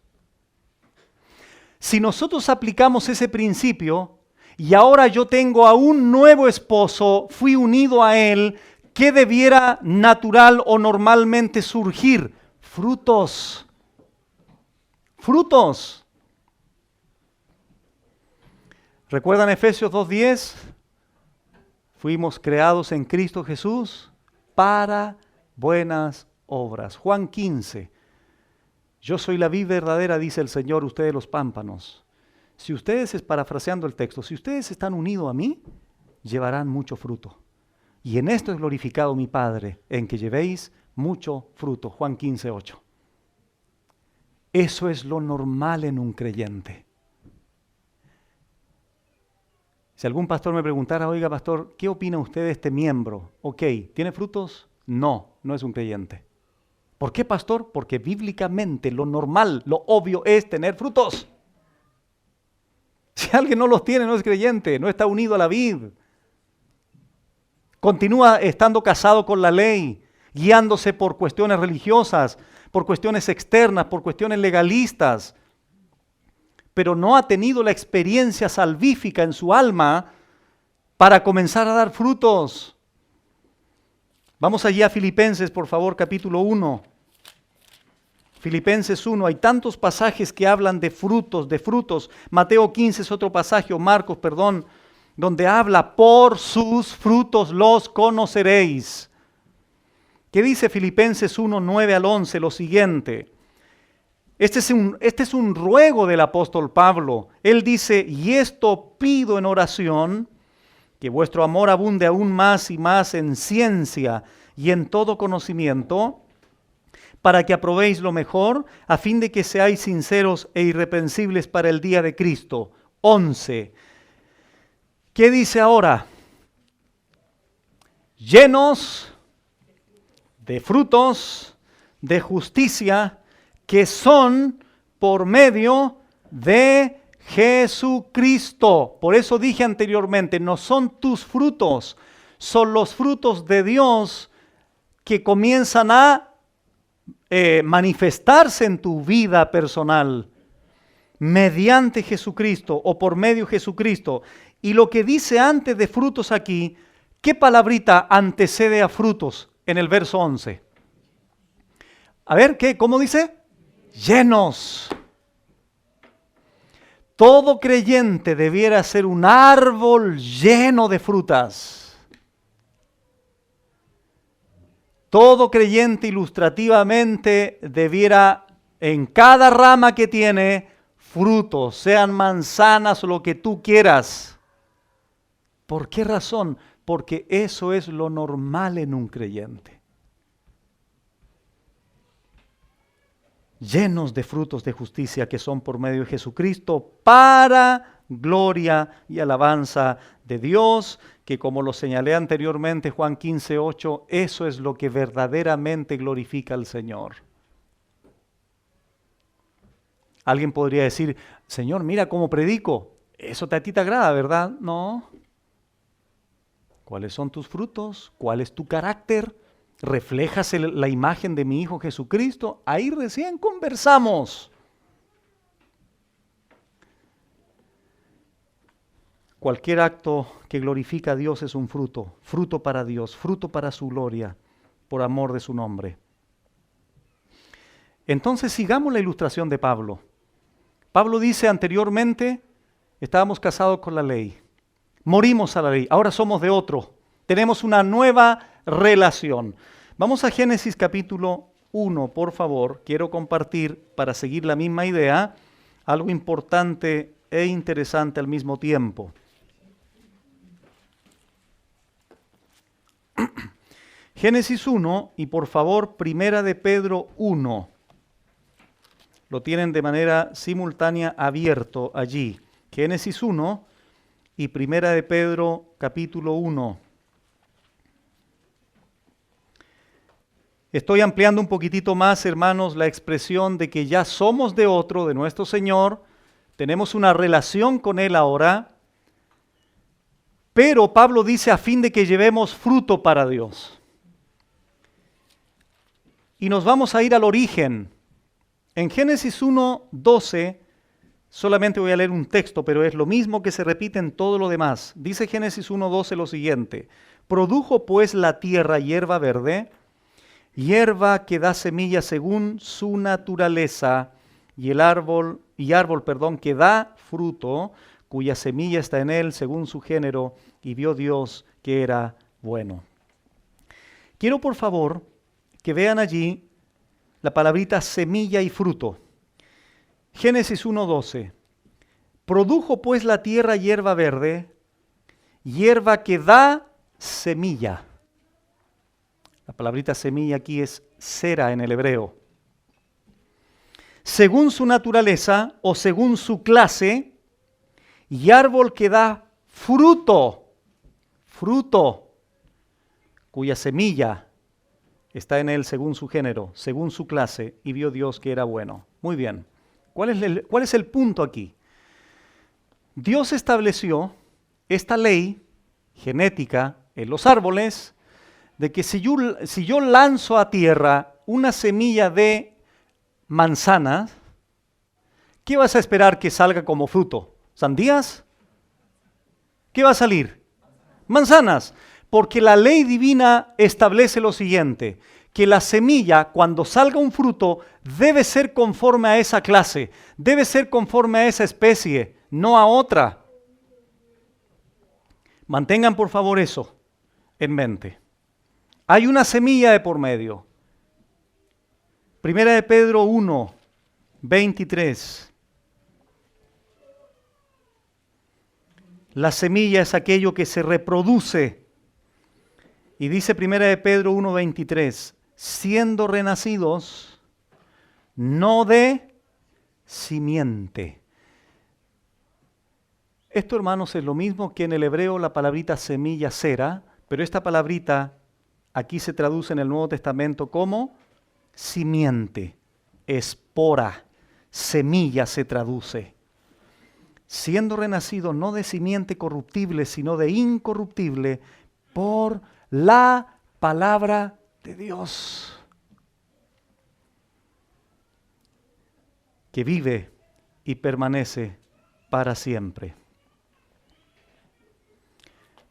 Si nosotros aplicamos ese principio y ahora yo tengo a un nuevo esposo, fui unido a él, ¿qué debiera natural o normalmente surgir? Frutos. Frutos. ¿Recuerdan Efesios 2:10? Fuimos creados en Cristo Jesús para buenas obras. Juan 15. Yo soy la vid verdadera, dice el Señor, ustedes los pámpanos. Si ustedes, parafraseando el texto, si ustedes están unidos a mí, llevarán mucho fruto. Y en esto es glorificado mi Padre, en que llevéis mucho fruto. Juan 15:8. Eso es lo normal en un creyente. Si algún pastor me preguntara, oiga pastor, ¿qué opina usted de este miembro? Ok, ¿tiene frutos? No, no es un creyente. ¿Por qué, pastor? Porque bíblicamente lo normal, lo obvio es tener frutos. Si alguien no los tiene, no es creyente, no está unido a la vid. Continúa estando casado con la ley, guiándose por cuestiones religiosas, por cuestiones externas, por cuestiones legalistas, pero no ha tenido la experiencia salvífica en su alma para comenzar a dar frutos. Vamos allí a Filipenses, por favor, capítulo 1. Filipenses 1, hay tantos pasajes que hablan de frutos, de frutos. Mateo 15 es otro pasaje, o Marcos, perdón, donde habla, por sus frutos los conoceréis. ¿Qué dice Filipenses 1, 9 al 11? Lo siguiente. Este es un ruego del apóstol Pablo. Él dice, y esto pido en oración, que vuestro amor abunde aún más y más en ciencia y en todo conocimiento, para que aprobéis lo mejor, a fin de que seáis sinceros e irreprensibles para el día de Cristo. 11. ¿Qué dice ahora? Llenos de frutos de justicia, que son por medio de Jesucristo. Por eso dije anteriormente, no son tus frutos, son los frutos de Dios que comienzan a manifestarse en tu vida personal mediante Jesucristo o por medio de Jesucristo. Y lo que dice antes de frutos aquí, ¿qué palabrita antecede a frutos en el verso 11? A ver, ¿cómo dice? Llenos. Todo creyente debiera ser un árbol lleno de frutas. Todo creyente ilustrativamente debiera, en cada rama que tiene, frutos, sean manzanas o lo que tú quieras. ¿Por qué razón? Porque eso es lo normal en un creyente. Llenos de frutos de justicia que son por medio de Jesucristo, para gloria y alabanza de Dios, que como lo señalé anteriormente, Juan 15:8, eso es lo que verdaderamente glorifica al Señor. Alguien podría decir, Señor, mira cómo predico, eso a ti te agrada, ¿verdad? No. ¿Cuáles son tus frutos? ¿Cuál es tu carácter? ¿Reflejas la imagen de mi Hijo Jesucristo? Ahí recién conversamos. Cualquier acto que glorifica a Dios es un fruto, fruto para Dios, fruto para su gloria, por amor de su nombre. Entonces sigamos la ilustración de Pablo. Pablo dice anteriormente, estábamos casados con la ley, morimos a la ley, ahora somos de otro, tenemos una nueva relación. Vamos a Génesis capítulo 1, por favor. Quiero compartir, para seguir la misma idea, algo importante e interesante al mismo tiempo. Génesis 1 y por favor Primera de Pedro 1. Lo tienen de manera simultánea abierto allí. Génesis 1 y Primera de Pedro capítulo 1. Estoy ampliando un poquitito más, hermanos, la expresión de que ya somos de otro, de nuestro Señor, tenemos una relación con Él ahora, pero Pablo dice a fin de que llevemos fruto para Dios. Y nos vamos a ir al origen. En Génesis 1:12, solamente voy a leer un texto, pero es lo mismo que se repite en todo lo demás. Dice Génesis 1:12 lo siguiente: produjo pues la tierra hierba verde, hierba que da semilla según su naturaleza, y árbol que da fruto, cuya semilla está en él según su género, y vio Dios que era bueno. Quiero por favor que vean allí la palabrita semilla y fruto. Génesis 1:12. Produjo pues la tierra hierba verde, hierba que da semilla. La palabrita semilla aquí es sera en el hebreo. Según su naturaleza o según su clase, y árbol que da fruto, cuya semilla está en él según su género, según su clase, y vio Dios que era bueno. Muy bien. ¿Cuál es el punto aquí? Dios estableció esta ley genética en los árboles de que si yo lanzo a tierra una semilla de manzanas, ¿qué vas a esperar que salga como fruto? ¿Sandías? ¿Qué va a salir? Manzanas. Porque la ley divina establece lo siguiente, que la semilla, cuando salga un fruto, debe ser conforme a esa clase, debe ser conforme a esa especie, no a otra. Mantengan por favor eso en mente. Hay una semilla de por medio. Primera de Pedro 1, 23. La semilla es aquello que se reproduce. Y dice Primera de Pedro 1, 23, siendo renacidos, no de simiente. Esto, hermanos, es lo mismo que en el hebreo la palabrita semilla cera, pero esta palabrita aquí se traduce en el Nuevo Testamento como simiente, espora, semilla se traduce. Siendo renacido no de simiente corruptible, sino de incorruptible, por la palabra de Dios, que vive y permanece para siempre.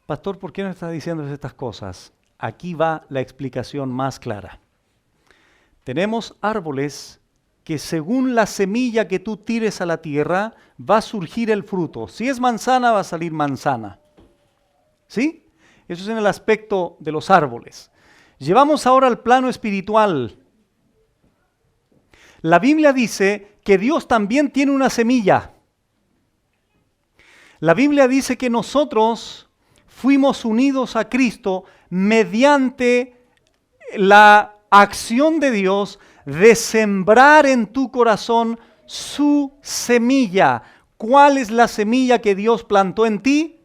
Pastor, ¿por qué no está diciendo estas cosas? Aquí va la explicación más clara. Tenemos árboles que según la semilla que tú tires a la tierra, va a surgir el fruto. Si es manzana, va a salir manzana. ¿Sí? Eso es en el aspecto de los árboles. Llevamos ahora al plano espiritual. La Biblia dice que Dios también tiene una semilla. La Biblia dice que nosotros fuimos unidos a Cristo mediante la acción de Dios de sembrar en tu corazón su semilla. ¿Cuál es la semilla que Dios plantó en ti?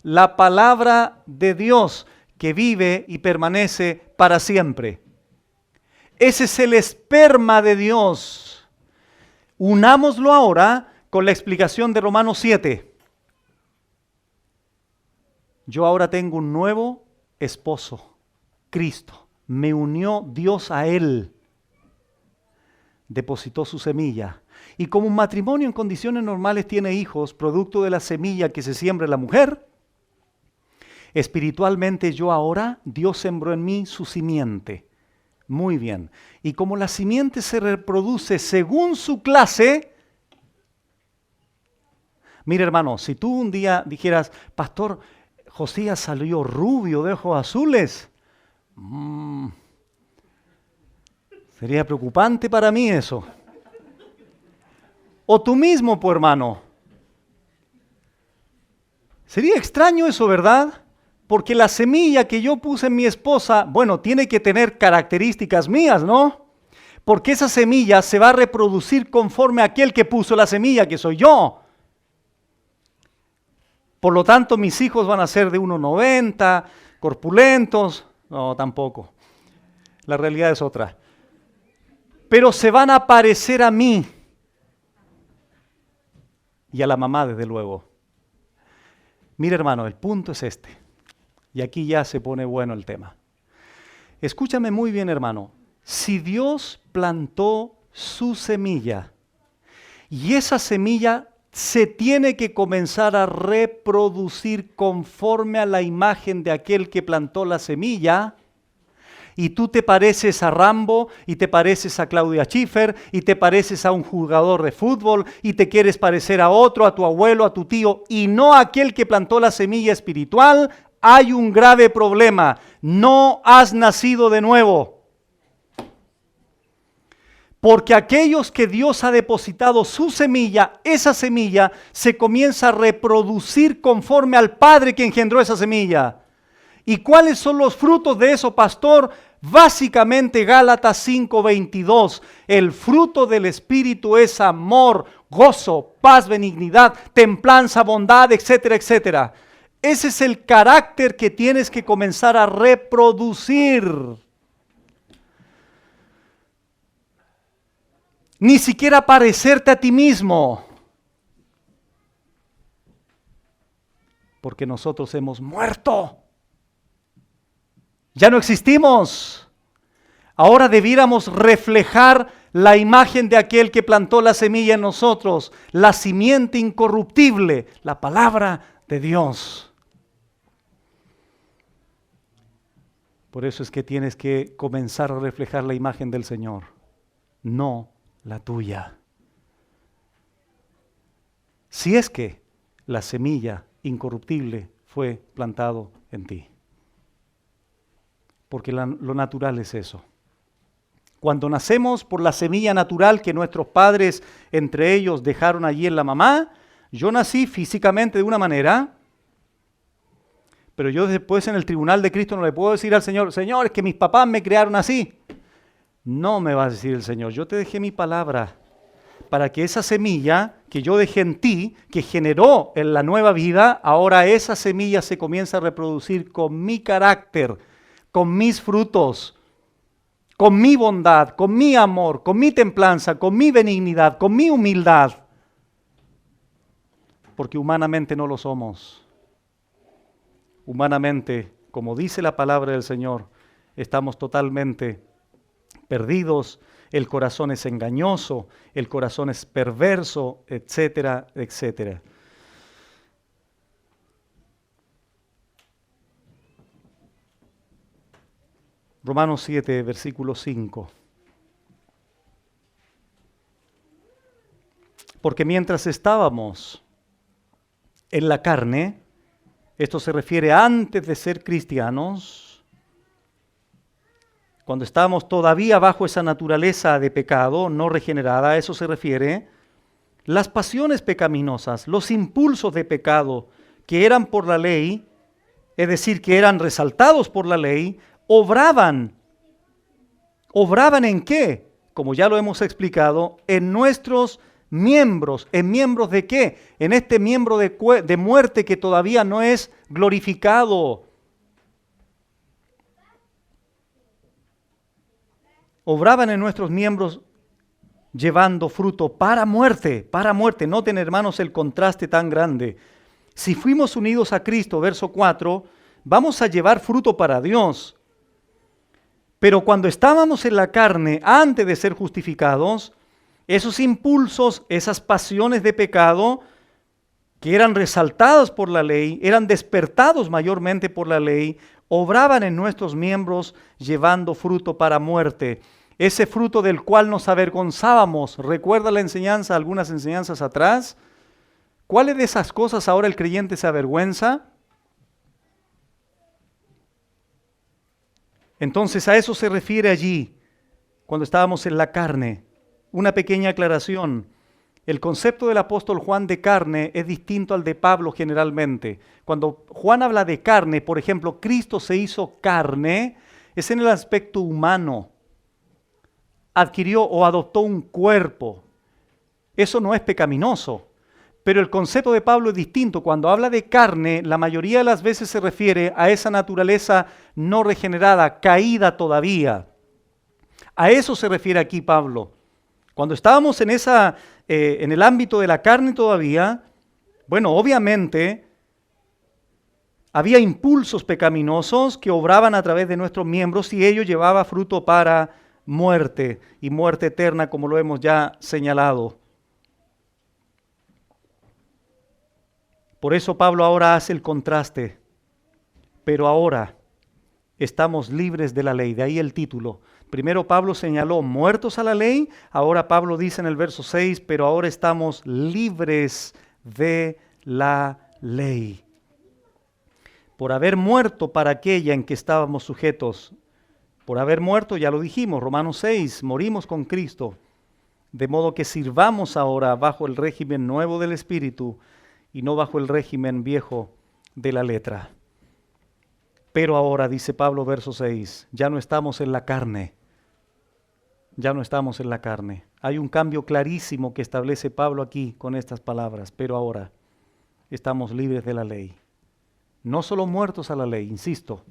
La palabra de Dios que vive y permanece para siempre. Ese es el esperma de Dios. Unámoslo ahora con la explicación de Romanos 7. Yo ahora tengo un nuevo esposo, Cristo. me unió Dios a él, depositó su semilla. Y como un matrimonio en condiciones normales tiene hijos, producto de la semilla que se siembra en la mujer, espiritualmente yo ahora, Dios sembró en mí su simiente. Muy bien. Y como la simiente se reproduce según su clase, mira hermano, si tú un día dijeras, pastor, Josías salió rubio de ojos azules, sería preocupante para mí eso. O tú mismo, pues hermano. Sería extraño eso, ¿verdad? Porque la semilla que yo puse en mi esposa, bueno, tiene que tener características mías, ¿no? Porque esa semilla se va a reproducir conforme a aquel que puso la semilla, que soy yo. Por lo tanto, mis hijos van a ser de 1,90, corpulentos. No, tampoco. La realidad es otra. Pero se van a parecer a mí. Y a la mamá, desde luego. Mira, hermano, el punto es este. Y aquí ya se pone bueno el tema. Escúchame muy bien, hermano. Si Dios plantó su semilla y esa semilla se tiene que comenzar a reproducir conforme a la imagen de aquel que plantó la semilla, y tú te pareces a Rambo, y te pareces a Claudia Schiffer, y te pareces a un jugador de fútbol, y te quieres parecer a otro, a tu abuelo, a tu tío, y no a aquel que plantó la semilla espiritual, hay un grave problema. No has nacido de nuevo. Porque aquellos que Dios ha depositado su semilla, esa semilla se comienza a reproducir conforme al Padre que engendró esa semilla. ¿Y cuáles son los frutos de eso, pastor? Básicamente Gálatas 5:22. El fruto del Espíritu es amor, gozo, paz, benignidad, templanza, bondad, etcétera, etcétera. Ese es el carácter que tienes que comenzar a reproducir. Ni siquiera parecerte a ti mismo. Porque nosotros hemos muerto. Ya no existimos. Ahora debiéramos reflejar la imagen de aquel que plantó la semilla en nosotros, la simiente incorruptible, la palabra de Dios. Por eso es que tienes que comenzar a reflejar la imagen del Señor, no la tuya. Si es que la semilla incorruptible fue plantado en ti. Porque lo natural es eso. Cuando nacemos por la semilla natural que nuestros padres, entre ellos, dejaron allí en la mamá, yo nací físicamente de una manera, pero yo después en el tribunal de Cristo no le puedo decir al Señor, Señor, es que mis papás me crearon así. No me va a decir el Señor, yo te dejé mi palabra para que esa semilla que yo dejé en ti, que generó en la nueva vida, ahora esa semilla se comienza a reproducir con mi carácter, con mis frutos, con mi bondad, con mi amor, con mi templanza, con mi benignidad, con mi humildad. Porque humanamente no lo somos. Humanamente, como dice la palabra del Señor, estamos totalmente perdidos, el corazón es engañoso, el corazón es perverso, etcétera, etcétera. Romanos 7, versículo 5. Porque mientras estábamos en la carne, esto se refiere antes de ser cristianos, cuando estábamos todavía bajo esa naturaleza de pecado no regenerada, a eso se refiere, las pasiones pecaminosas, los impulsos de pecado que eran por la ley, es decir, que eran resaltados por la ley, obraban. ¿Obraban en qué? Como ya lo hemos explicado, en nuestros miembros. ¿En miembros de qué? En este miembro de muerte que todavía no es glorificado. Obraban en nuestros miembros llevando fruto para muerte, para muerte. Noten, hermanos, el contraste tan grande. Si fuimos unidos a Cristo, verso 4, vamos a llevar fruto para Dios. Pero cuando estábamos en la carne, antes de ser justificados, esos impulsos, esas pasiones de pecado, que eran resaltadas por la ley, eran despertados mayormente por la ley, obraban en nuestros miembros llevando fruto para muerte. Ese fruto del cual nos avergonzábamos. ¿Recuerda la enseñanza, algunas enseñanzas atrás? ¿Cuáles de esas cosas ahora el creyente se avergüenza? Entonces a eso se refiere allí, cuando estábamos en la carne. Una pequeña aclaración. El concepto del apóstol Juan de carne es distinto al de Pablo generalmente. Cuando Juan habla de carne, por ejemplo, Cristo se hizo carne, es en el aspecto humano. Adquirió o adoptó un cuerpo. Eso no es pecaminoso. Pero el concepto de Pablo es distinto. Cuando habla de carne, la mayoría de las veces se refiere a esa naturaleza no regenerada, caída todavía. A eso se refiere aquí Pablo. Cuando estábamos en el ámbito de la carne todavía, bueno, obviamente había impulsos pecaminosos que obraban a través de nuestros miembros y ello llevaba fruto para muerte y muerte eterna, como lo hemos ya señalado. Por eso Pablo ahora hace el contraste. Pero ahora estamos libres de la ley, de ahí el título. Primero Pablo señaló muertos a la ley, ahora Pablo dice en el verso 6, pero ahora estamos libres de la ley. Por haber muerto para aquella en que estábamos sujetos, por haber muerto, ya lo dijimos, Romanos 6, morimos con Cristo, de modo que sirvamos ahora bajo el régimen nuevo del Espíritu y no bajo el régimen viejo de la letra. Pero ahora, dice Pablo, verso 6, ya no estamos en la carne. Ya no estamos en la carne. Hay un cambio clarísimo que establece Pablo aquí con estas palabras. Pero ahora estamos libres de la ley. No solo muertos a la ley, insisto,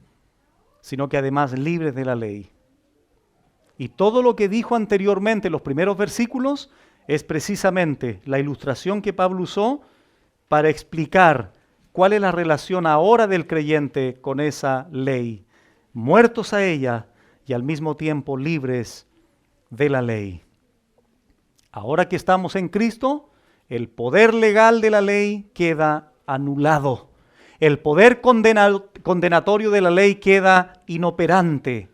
sino que además libres de la ley. Y todo lo que dijo anteriormente en los primeros versículos es precisamente la ilustración que Pablo usó para explicar cuál es la relación ahora del creyente con esa ley. Muertos a ella y al mismo tiempo libres de la ley. Ahora que estamos en Cristo, el poder legal de la ley queda anulado. El poder condenatorio de la ley queda inoperante.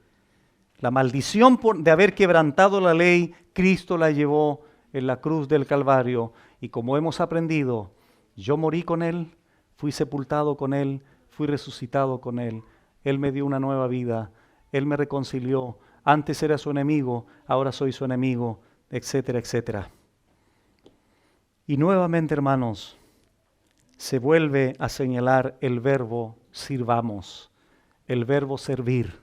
La maldición de haber quebrantado la ley, Cristo la llevó en la cruz del Calvario. Y como hemos aprendido, yo morí con Él, fui sepultado con Él, fui resucitado con Él. Él me dio una nueva vida, Él me reconcilió. Antes era su enemigo, ahora soy su enemigo, etcétera, etcétera. Y nuevamente, hermanos, se vuelve a señalar el verbo sirvamos, el verbo servir,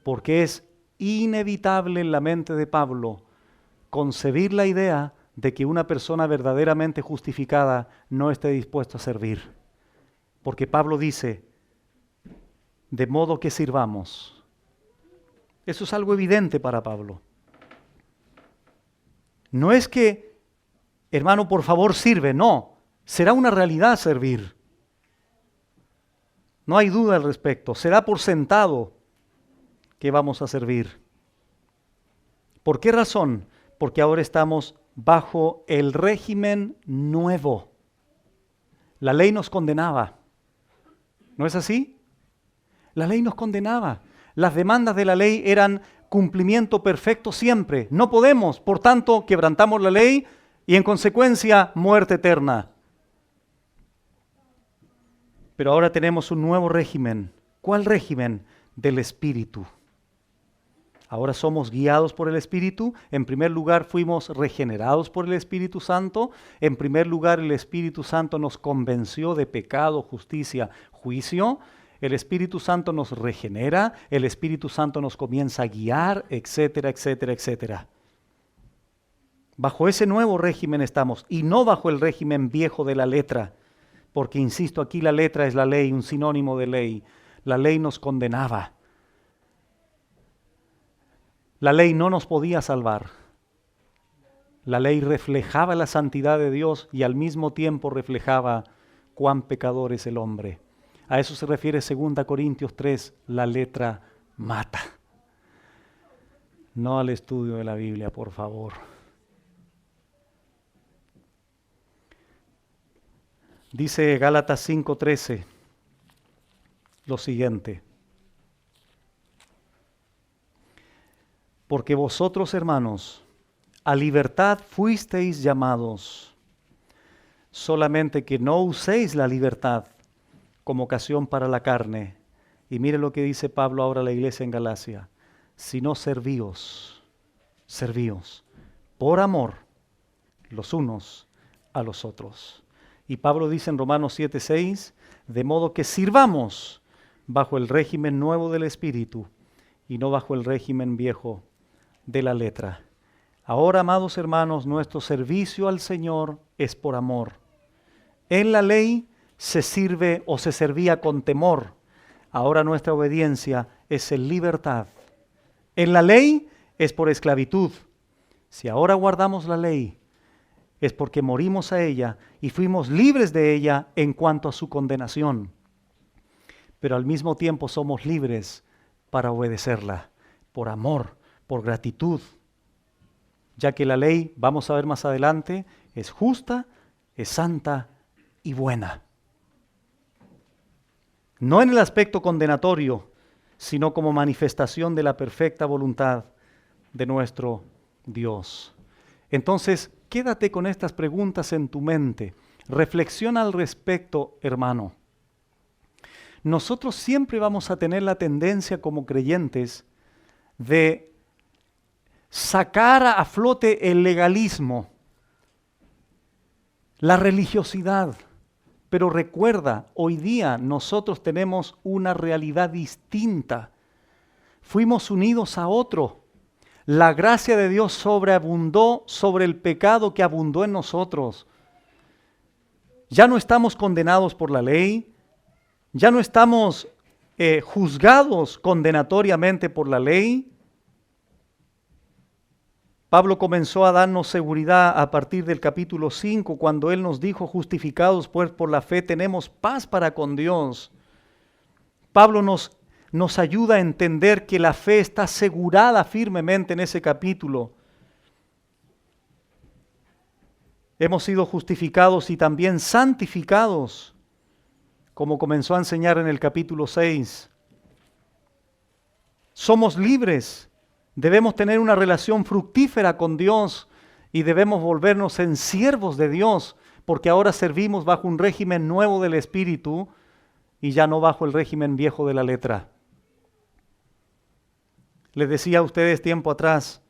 porque es inevitable en la mente de Pablo concebir la idea de que una persona verdaderamente justificada no esté dispuesta a servir. Porque Pablo dice, de modo que sirvamos. Eso es algo evidente para Pablo. No es que, hermano, por favor sirve, no. Será una realidad servir. No hay duda al respecto. Será por sentado que vamos a servir. ¿Por qué razón? Porque ahora estamos bajo el régimen nuevo. La ley nos condenaba. ¿No es así? La ley nos condenaba. Las demandas de la ley eran cumplimiento perfecto siempre. No podemos, por tanto, quebrantamos la ley y en consecuencia muerte eterna. Pero ahora tenemos un nuevo régimen. ¿Cuál régimen? Del Espíritu. Ahora somos guiados por el Espíritu. En primer lugar, fuimos regenerados por el Espíritu Santo. En primer lugar, el Espíritu Santo nos convenció de pecado, justicia, juicio. El Espíritu Santo nos regenera. El Espíritu Santo nos comienza a guiar, etcétera, etcétera, etcétera. Bajo ese nuevo régimen estamos y no bajo el régimen viejo de la letra. Porque, insisto, aquí la letra es la ley, un sinónimo de ley. La ley nos condenaba. La ley no nos podía salvar. La ley reflejaba la santidad de Dios y al mismo tiempo reflejaba cuán pecador es el hombre. A eso se refiere 2 Corintios 3, la letra mata. No al estudio de la Biblia, por favor. Dice Gálatas 5:13 lo siguiente. Porque vosotros, hermanos, a libertad fuisteis llamados, solamente que no uséis la libertad como ocasión para la carne. Y mire lo que dice Pablo ahora a la iglesia en Galacia, sino servíos por amor los unos a los otros. Y Pablo dice en Romanos 7:6, de modo que sirvamos bajo el régimen nuevo del Espíritu y no bajo el régimen viejo de la letra. Ahora, amados hermanos, nuestro servicio al Señor es por amor. En la ley se sirve o se servía con temor. Ahora nuestra obediencia es en libertad. En la ley es por esclavitud. Si ahora guardamos la ley, es porque morimos a ella y fuimos libres de ella en cuanto a su condenación. Pero al mismo tiempo somos libres para obedecerla, por amor, por gratitud. Ya que la ley, vamos a ver más adelante, es justa, es santa y buena. No en el aspecto condenatorio, sino como manifestación de la perfecta voluntad de nuestro Dios. Entonces, quédate con estas preguntas en tu mente. Reflexiona al respecto, hermano. Nosotros siempre vamos a tener la tendencia como creyentes de sacar a flote el legalismo, la religiosidad. Pero recuerda, hoy día nosotros tenemos una realidad distinta. Fuimos unidos a otro. La gracia de Dios sobreabundó sobre el pecado que abundó en nosotros. Ya no estamos condenados por la ley, ya no estamos juzgados condenatoriamente por la ley. Pablo comenzó a darnos seguridad a partir del capítulo 5, cuando él nos dijo, justificados pues por la fe, tenemos paz para con Dios. Pablo nos ayuda a entender que la fe está asegurada firmemente en ese capítulo. Hemos sido justificados y también santificados, como comenzó a enseñar en el capítulo 6. Somos libres. Debemos tener una relación fructífera con Dios y debemos volvernos en siervos de Dios, porque ahora servimos bajo un régimen nuevo del Espíritu y ya no bajo el régimen viejo de la letra. Les decía a ustedes tiempo atrás,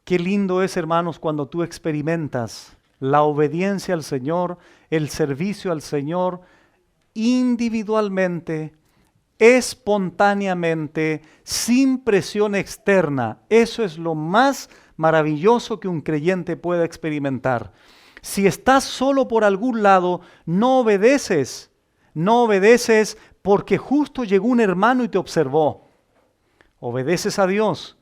qué lindo es, hermanos, cuando tú experimentas la obediencia al Señor, el servicio al Señor, individualmente, espontáneamente, sin presión externa. Eso es lo más maravilloso que un creyente pueda experimentar. Si estás solo por algún lado, no obedeces. No obedeces porque justo llegó un hermano y te observó. Obedeces a Dios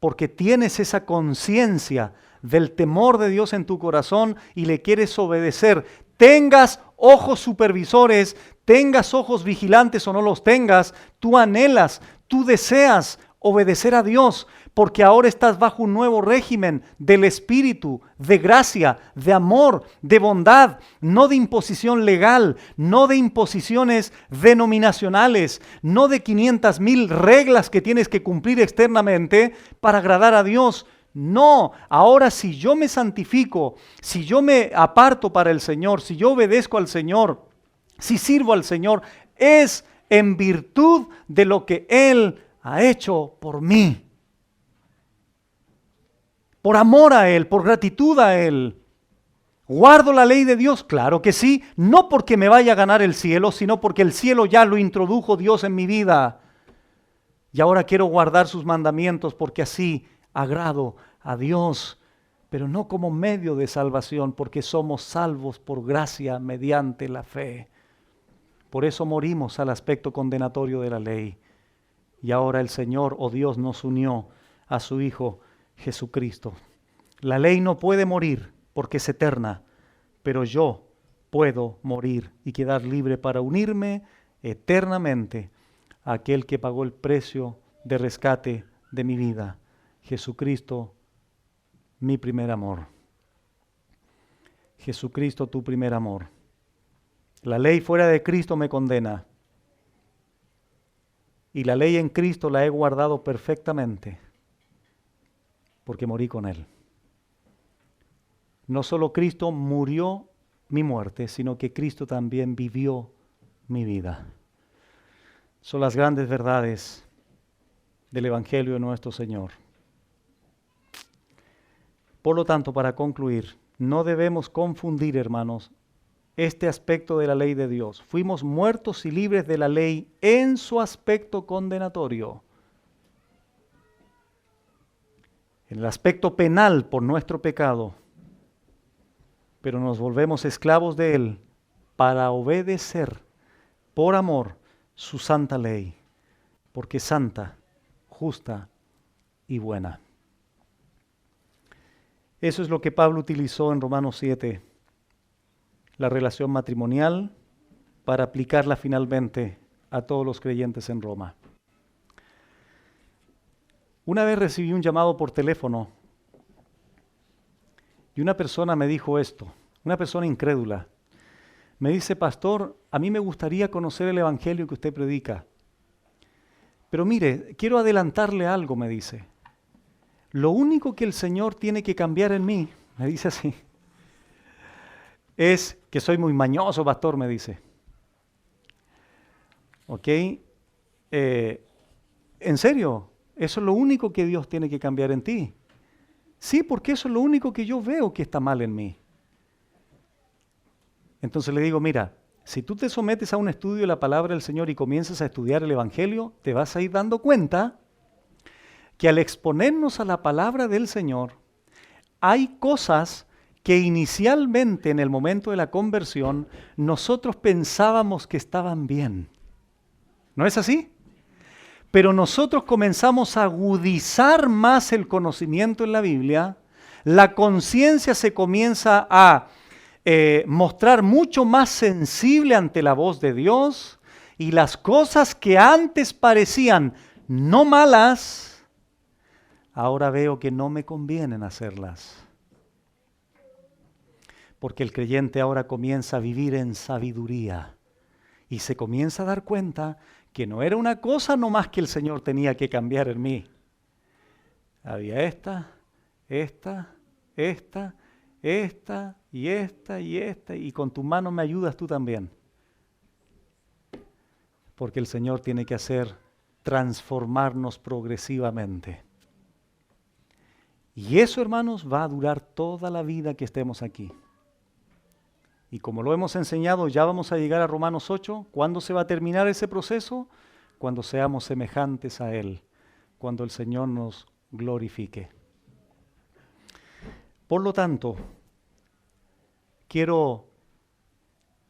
porque tienes esa conciencia del temor de Dios en tu corazón y le quieres obedecer. Tengas ojos supervisores, tengas ojos vigilantes o no los tengas, tú anhelas, tú deseas obedecer a Dios, porque ahora estás bajo un nuevo régimen del Espíritu, de gracia, de amor, de bondad, no de imposición legal, no de imposiciones denominacionales, no de 500,000 reglas que tienes que cumplir externamente para agradar a Dios. No, ahora si yo me santifico, si yo me aparto para el Señor, si yo obedezco al Señor, si sirvo al Señor, es en virtud de lo que Él ha hecho por mí. Por amor a Él, por gratitud a Él. ¿Guardo la ley de Dios? Claro que sí, no porque me vaya a ganar el cielo, sino porque el cielo ya lo introdujo Dios en mi vida. Y ahora quiero guardar sus mandamientos porque así agrado a Dios, pero no como medio de salvación, porque somos salvos por gracia mediante la fe. Por eso morimos al aspecto condenatorio de la ley. Y ahora el Señor, oh Dios, nos unió a su Hijo Jesucristo. La ley no puede morir porque es eterna, pero yo puedo morir y quedar libre para unirme eternamente a aquel que pagó el precio de rescate de mi vida, Jesucristo, mi primer amor. Jesucristo, tu primer amor. La ley fuera de Cristo me condena. Y la ley en Cristo la he guardado perfectamente, porque morí con Él. No solo Cristo murió mi muerte, sino que Cristo también vivió mi vida. Son las grandes verdades del Evangelio de nuestro Señor. Por lo tanto, para concluir, no debemos confundir, hermanos, este aspecto de la ley de Dios. Fuimos muertos y libres de la ley en su aspecto condenatorio. En el aspecto penal por nuestro pecado, pero nos volvemos esclavos de Él para obedecer por amor su santa ley, porque es santa, justa y buena. Eso es lo que Pablo utilizó en Romanos 7, la relación matrimonial, para aplicarla finalmente a todos los creyentes en Roma. Una vez recibí un llamado por teléfono y una persona me dijo esto, una persona incrédula. Me dice: pastor, a mí me gustaría conocer el evangelio que usted predica. Pero mire, quiero adelantarle algo, me dice. Lo único que el Señor tiene que cambiar en mí, me dice así, es que soy muy mañoso, pastor, me dice. ¿Ok? ¿En serio? ¿Eso es lo único que Dios tiene que cambiar en ti? Sí, porque eso es lo único que yo veo que está mal en mí. Entonces le digo: mira, si tú te sometes a un estudio de la palabra del Señor y comienzas a estudiar el Evangelio, te vas a ir dando cuenta que al exponernos a la palabra del Señor, hay cosas que inicialmente en el momento de la conversión nosotros pensábamos que estaban bien. ¿No es así? Pero nosotros comenzamos a agudizar más el conocimiento en la Biblia, la conciencia se comienza a mostrar mucho más sensible ante la voz de Dios, y las cosas que antes parecían no malas, ahora veo que no me convienen hacerlas. Porque el creyente ahora comienza a vivir en sabiduría y se comienza a dar cuenta que no era una cosa nomás que el Señor tenía que cambiar en mí. Había esta, y con tu mano me ayudas tú también. Porque el Señor tiene que hacer transformarnos progresivamente. Y eso, hermanos, va a durar toda la vida que estemos aquí. Y como lo hemos enseñado, ya vamos a llegar a Romanos 8. ¿Cuándo se va a terminar ese proceso? Cuando seamos semejantes a Él, cuando el Señor nos glorifique. Por lo tanto, quiero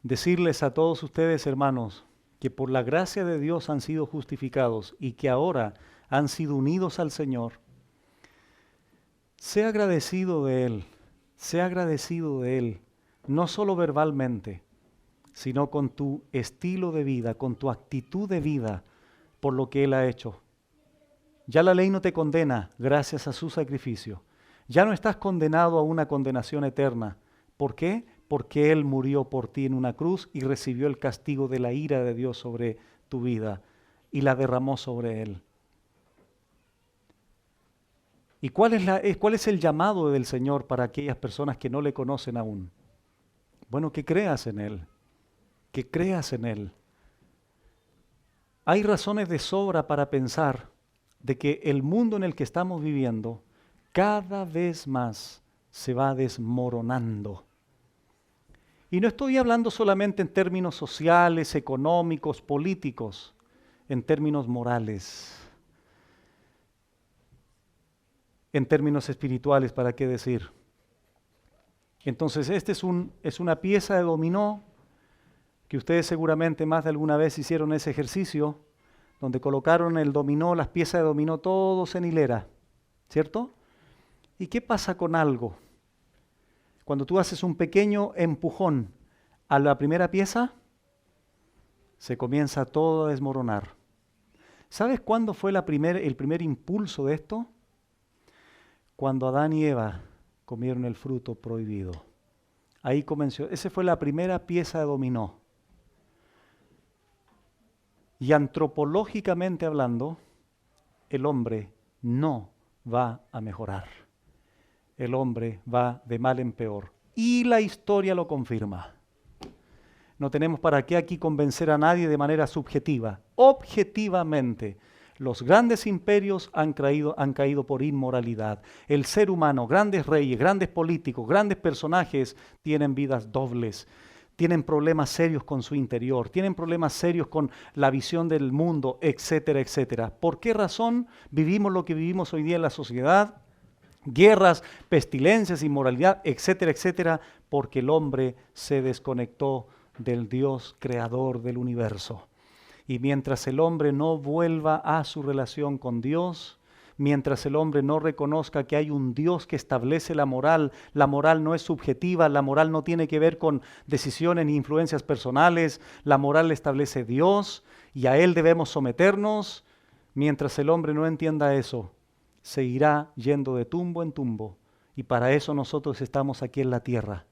decirles a todos ustedes, hermanos, que por la gracia de Dios han sido justificados y que ahora han sido unidos al Señor. Sea agradecido de Él, no solo verbalmente, sino con tu estilo de vida, con tu actitud de vida, por lo que Él ha hecho. Ya la ley no te condena gracias a su sacrificio. Ya no estás condenado a una condenación eterna. ¿Por qué? Porque Él murió por ti en una cruz y recibió el castigo de la ira de Dios sobre tu vida y la derramó sobre Él. ¿Y cuál es el llamado del Señor para aquellas personas que no le conocen aún? Bueno, que creas en Él, que creas en Él. Hay razones de sobra para pensar de que el mundo en el que estamos viviendo cada vez más se va desmoronando. Y no estoy hablando solamente en términos sociales, económicos, políticos, en términos morales, en términos espirituales, ¿para qué decir? Entonces, este es una pieza de dominó que ustedes seguramente más de alguna vez hicieron ese ejercicio, donde colocaron el dominó, las piezas de dominó todos en hilera, ¿cierto? ¿Y qué pasa con algo? Cuando tú haces un pequeño empujón a la primera pieza, se comienza todo a desmoronar. ¿Sabes cuándo fue el primer impulso de esto? cuando Adán y Eva comieron el fruto prohibido. Ahí comenzó, esa fue la primera pieza de dominó. Y antropológicamente hablando, el hombre no va a mejorar. El hombre va de mal en peor. Y la historia lo confirma. No tenemos para qué aquí convencer a nadie de manera subjetiva. Objetivamente, los grandes imperios han caído por inmoralidad. El ser humano, grandes reyes, grandes políticos, grandes personajes, tienen vidas dobles. Tienen problemas serios con su interior, tienen problemas serios con la visión del mundo, etcétera, etcétera. ¿Por qué razón vivimos lo que vivimos hoy día en la sociedad? Guerras, pestilencias, inmoralidad, etcétera, etcétera, porque el hombre se desconectó del Dios creador del universo. Y mientras el hombre no vuelva a su relación con Dios, mientras el hombre no reconozca que hay un Dios que establece la moral no es subjetiva, la moral no tiene que ver con decisiones ni influencias personales, la moral la establece Dios y a Él debemos someternos. Mientras el hombre no entienda eso, seguirá yendo de tumbo en tumbo y para eso nosotros estamos aquí en la tierra.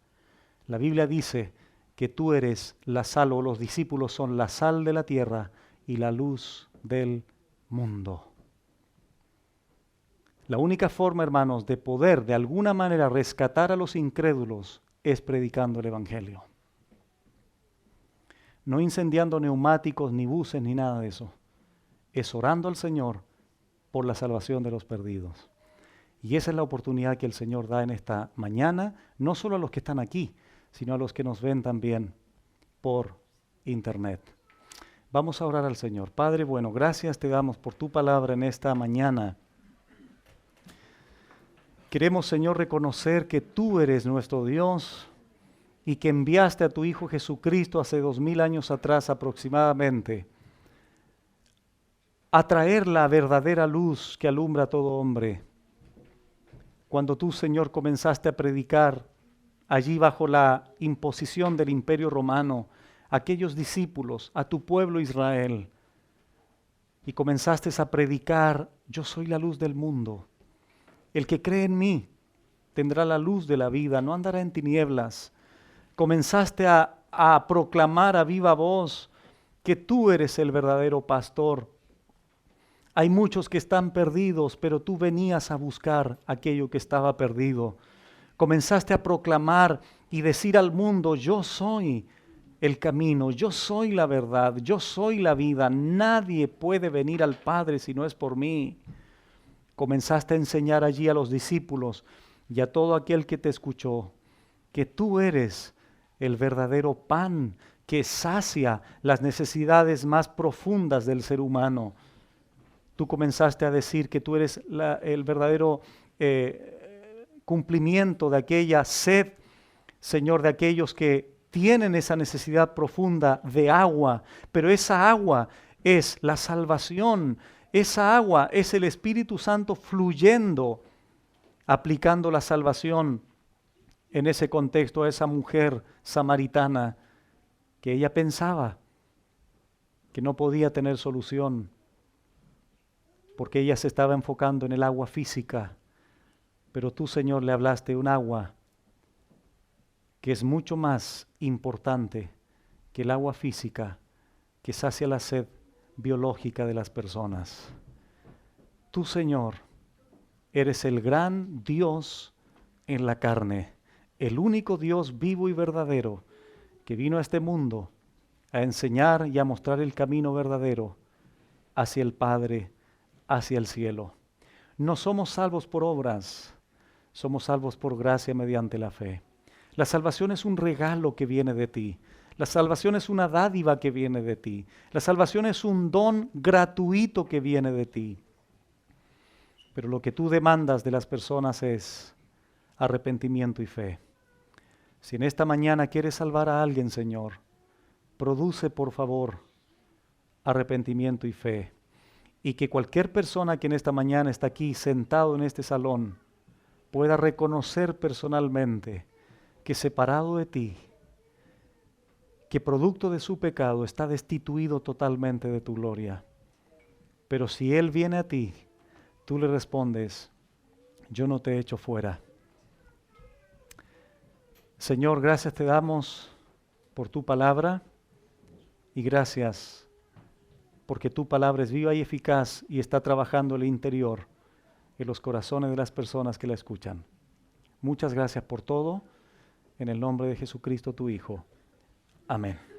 La Biblia dice que tú eres la sal, o los discípulos son la sal de la tierra y la luz del mundo. La única forma, hermanos, de poder de alguna manera rescatar a los incrédulos es predicando el Evangelio. No incendiando neumáticos, ni buses, ni nada de eso. Es orando al Señor por la salvación de los perdidos. Y esa es la oportunidad que el Señor da en esta mañana, no solo a los que están aquí, sino a los que nos ven también por internet. Vamos a orar al Señor. Padre, bueno, gracias te damos por tu palabra en esta mañana. Queremos, Señor, reconocer que tú eres nuestro Dios y que enviaste a tu Hijo Jesucristo hace 2000 años atrás aproximadamente a traer la verdadera luz que alumbra a todo hombre. Cuando tú, Señor, comenzaste a predicar allí bajo la imposición del Imperio Romano, a aquellos discípulos, a tu pueblo Israel, y comenzaste a predicar, yo soy la luz del mundo. El que cree en mí tendrá la luz de la vida, no andará en tinieblas. Comenzaste a proclamar a viva voz que tú eres el verdadero pastor. Hay muchos que están perdidos, pero tú venías a buscar aquello que estaba perdido. Comenzaste a proclamar y decir al mundo, yo soy el camino, yo soy la verdad, yo soy la vida. Nadie puede venir al Padre si no es por mí. Comenzaste a enseñar allí a los discípulos y a todo aquel que te escuchó, que tú eres el verdadero pan que sacia las necesidades más profundas del ser humano. Tú comenzaste a decir que tú eres el verdadero cumplimiento de aquella sed, Señor, de aquellos que tienen esa necesidad profunda de agua, pero esa agua es la salvación. Esa agua es el Espíritu Santo fluyendo, aplicando la salvación en ese contexto a esa mujer samaritana que ella pensaba que no podía tener solución porque ella se estaba enfocando en el agua física. Pero tú, Señor, le hablaste de un agua que es mucho más importante que el agua física que sacia la sed biológica de las personas. Tú, Señor, eres el gran Dios en la carne, el único Dios vivo y verdadero que vino a este mundo a enseñar y a mostrar el camino verdadero hacia el Padre, hacia el cielo. No somos salvos por obras, somos salvos por gracia mediante la fe. La salvación es un regalo que viene de ti. La salvación es una dádiva que viene de ti. La salvación es un don gratuito que viene de ti. Pero lo que tú demandas de las personas es arrepentimiento y fe. Si en esta mañana quieres salvar a alguien, Señor, produce por favor arrepentimiento y fe. Y que cualquier persona que en esta mañana está aquí sentado en este salón pueda reconocer personalmente que separado de ti, que producto de su pecado está destituido totalmente de tu gloria. Pero si Él viene a ti, tú le respondes, yo no te he hecho fuera. Señor, gracias te damos por tu palabra y gracias porque tu palabra es viva y eficaz y está trabajando el interior en los corazones de las personas que la escuchan. Muchas gracias por todo, en el nombre de Jesucristo tu Hijo. Amén.